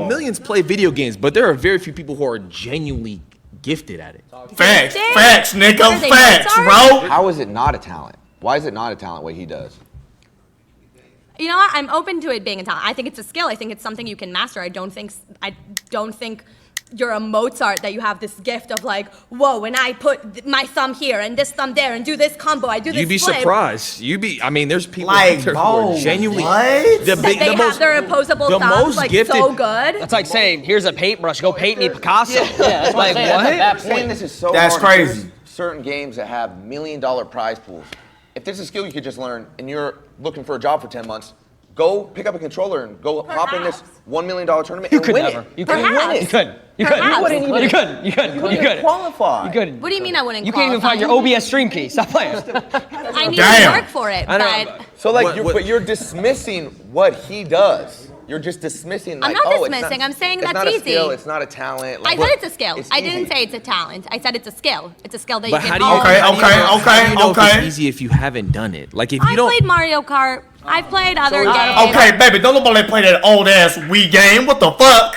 millions play video games, but there are very few people who are genuinely gifted at it. Facts, nigga, facts, bro. How is it not a talent? Why is it not a talent what he does? You know what? I'm open to it being a talent. I think it's a skill. I think it's something you can master. I don't think you're a Mozart that you have this gift of like, whoa, when I put my thumb here and this thumb there and do this combo, I do this You'd be flip. surprised. I mean, there's people Like, out there who bro, are genuinely. what? That they have their opposable the thumbs most like gifted- so good. That's like saying, here's a paintbrush, go paint me Picasso. Yeah, that's what I'm Like, saying. That's a what? bad I'm saying point. this is so That's hard. crazy. There's certain games that have $1 million prize pools. If there's a skill you could just learn and you're looking for a job for 10 months, go pick up a controller and go hop in this $1 million tournament and win it. You And win it. couldn't. You Perhaps. couldn't. You couldn't. You couldn't qualify. You couldn't. What do you mean I wouldn't You can't even find your OBS stream key. Stop playing. I need Damn. to work for it, I know, but So like, but you're dismissing what he does. You're just dismissing. I'm Like, not oh, it's dismissing. I'm saying it's that's not a easy. skill. It's not a talent. I Like, said it's a skill. it's I didn't easy. say it's a talent. I said it's a skill. It's a skill that But you how can do you? own. Okay, how do you know- okay, how do you know if okay. it's easy if you haven't done it? Like if you I don't. played Mario Kart. I've played other games. Okay, baby, don't nobody play that old ass Wii game. What the fuck?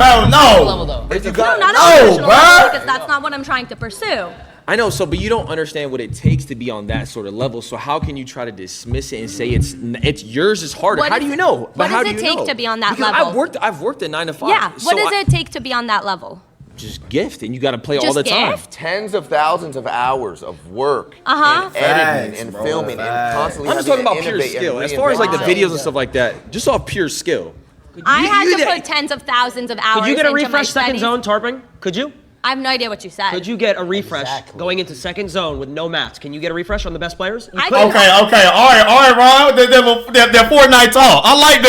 Bro, no. Level though. If you No, got, not No, on a professional level bruh. because that's not what I'm trying to pursue. I know, but you don't understand what it takes to be on that sort of level. So how can you try to dismiss it and say it's yours is harder? What How do is- you know? what But how does do it you take know? to be on that Because level? I've worked at 9 to 5. Yeah. So What does it take to be on that level? Just gift, and you got to play all Just the time. gift? tens of thousands of hours of work Uh-huh. and editing Facts, and bro, filming and facts. constantly I'm just having talking to about pure innovate and skill. As far as like the reinvent videos and stuff like that, just off pure skill. I had you to did- put tens of thousands of hours Could you get a into my refresh second studies. zone tarping? Could you? I have no idea what you said. Could you get a refresh going into second zone with no mats? Can you get a refresh on the best players? You I could. can- Okay, all right, Ron. They're Fortnite tall. I like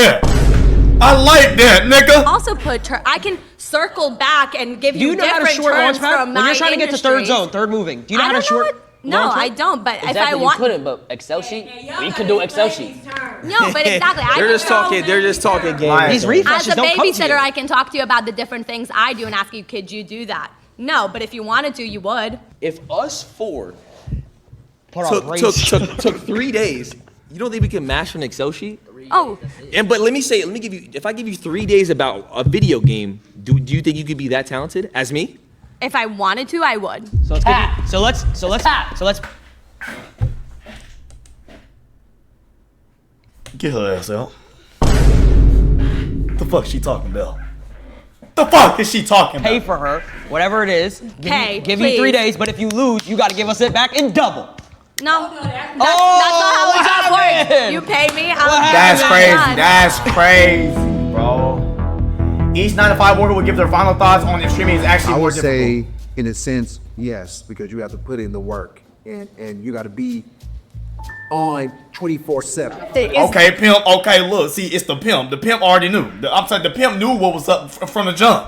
that, nigga. also put I can circle back and give Do you you know how to different short terms launch pad? from When my you're trying to get to third industries. zone, third moving. Do you know I how to don't know short? what- No, launch I it? don't. But if I Exactly, want, you couldn't, but Excel sheet, you can do Excel sheet. no, but exactly. I They're can just go- talking. They're just talking game. Right. These As refreshes a don't come to babysitter, you. I can talk to you about the different things I do and ask you, could you do that? No, but if you wanted to, you would. If us four Put on brace. took 3 days, you don't think we can master an Excel sheet? Oh, But let me give you. If I give you 3 days about a video game, do you think you could be that talented as me? if I wanted to, I would. So let's Get her ass out. The fuck she talking about? The fuck is she talking pay about? for her, whatever it is. Hey, give you 3 please. days, but if you lose, you got to give us it back in double. No, that's not what how the job works. happened? You pay me, That's crazy. That's crazy, bro. Each 9 to 5 worker will give their final thoughts on if streaming is actually I more would difficult. say, in a sense, yes, because you have to put in the work and you got to be on 24/7. Okay, pimp. Okay, look. See, it's the pimp. The pimp already knew. I'm saying the pimp knew what was up from the jump.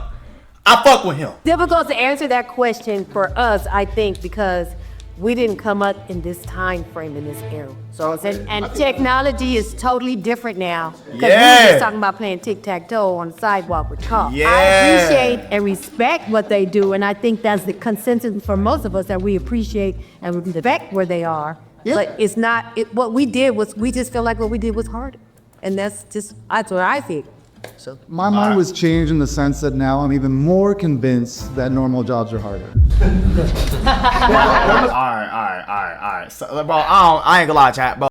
I fuck with him. Difficult to answer that question for us, I think, because we didn't come up in this time frame, in this era. So, and technology is totally different now. Because we were Yeah. just talking about playing tic-tac-toe on the sidewalk with cars. Yeah. I appreciate and respect what they do, and I think that's the consensus for most of us, that we appreciate and respect where they are. But it's not, what we did was, we just felt like what we did was harder. And that's what I think. So My mind was changed in the sense that now I'm even more convinced that normal jobs are harder. All right. So, bro, I ain't gonna lie, chat, bro.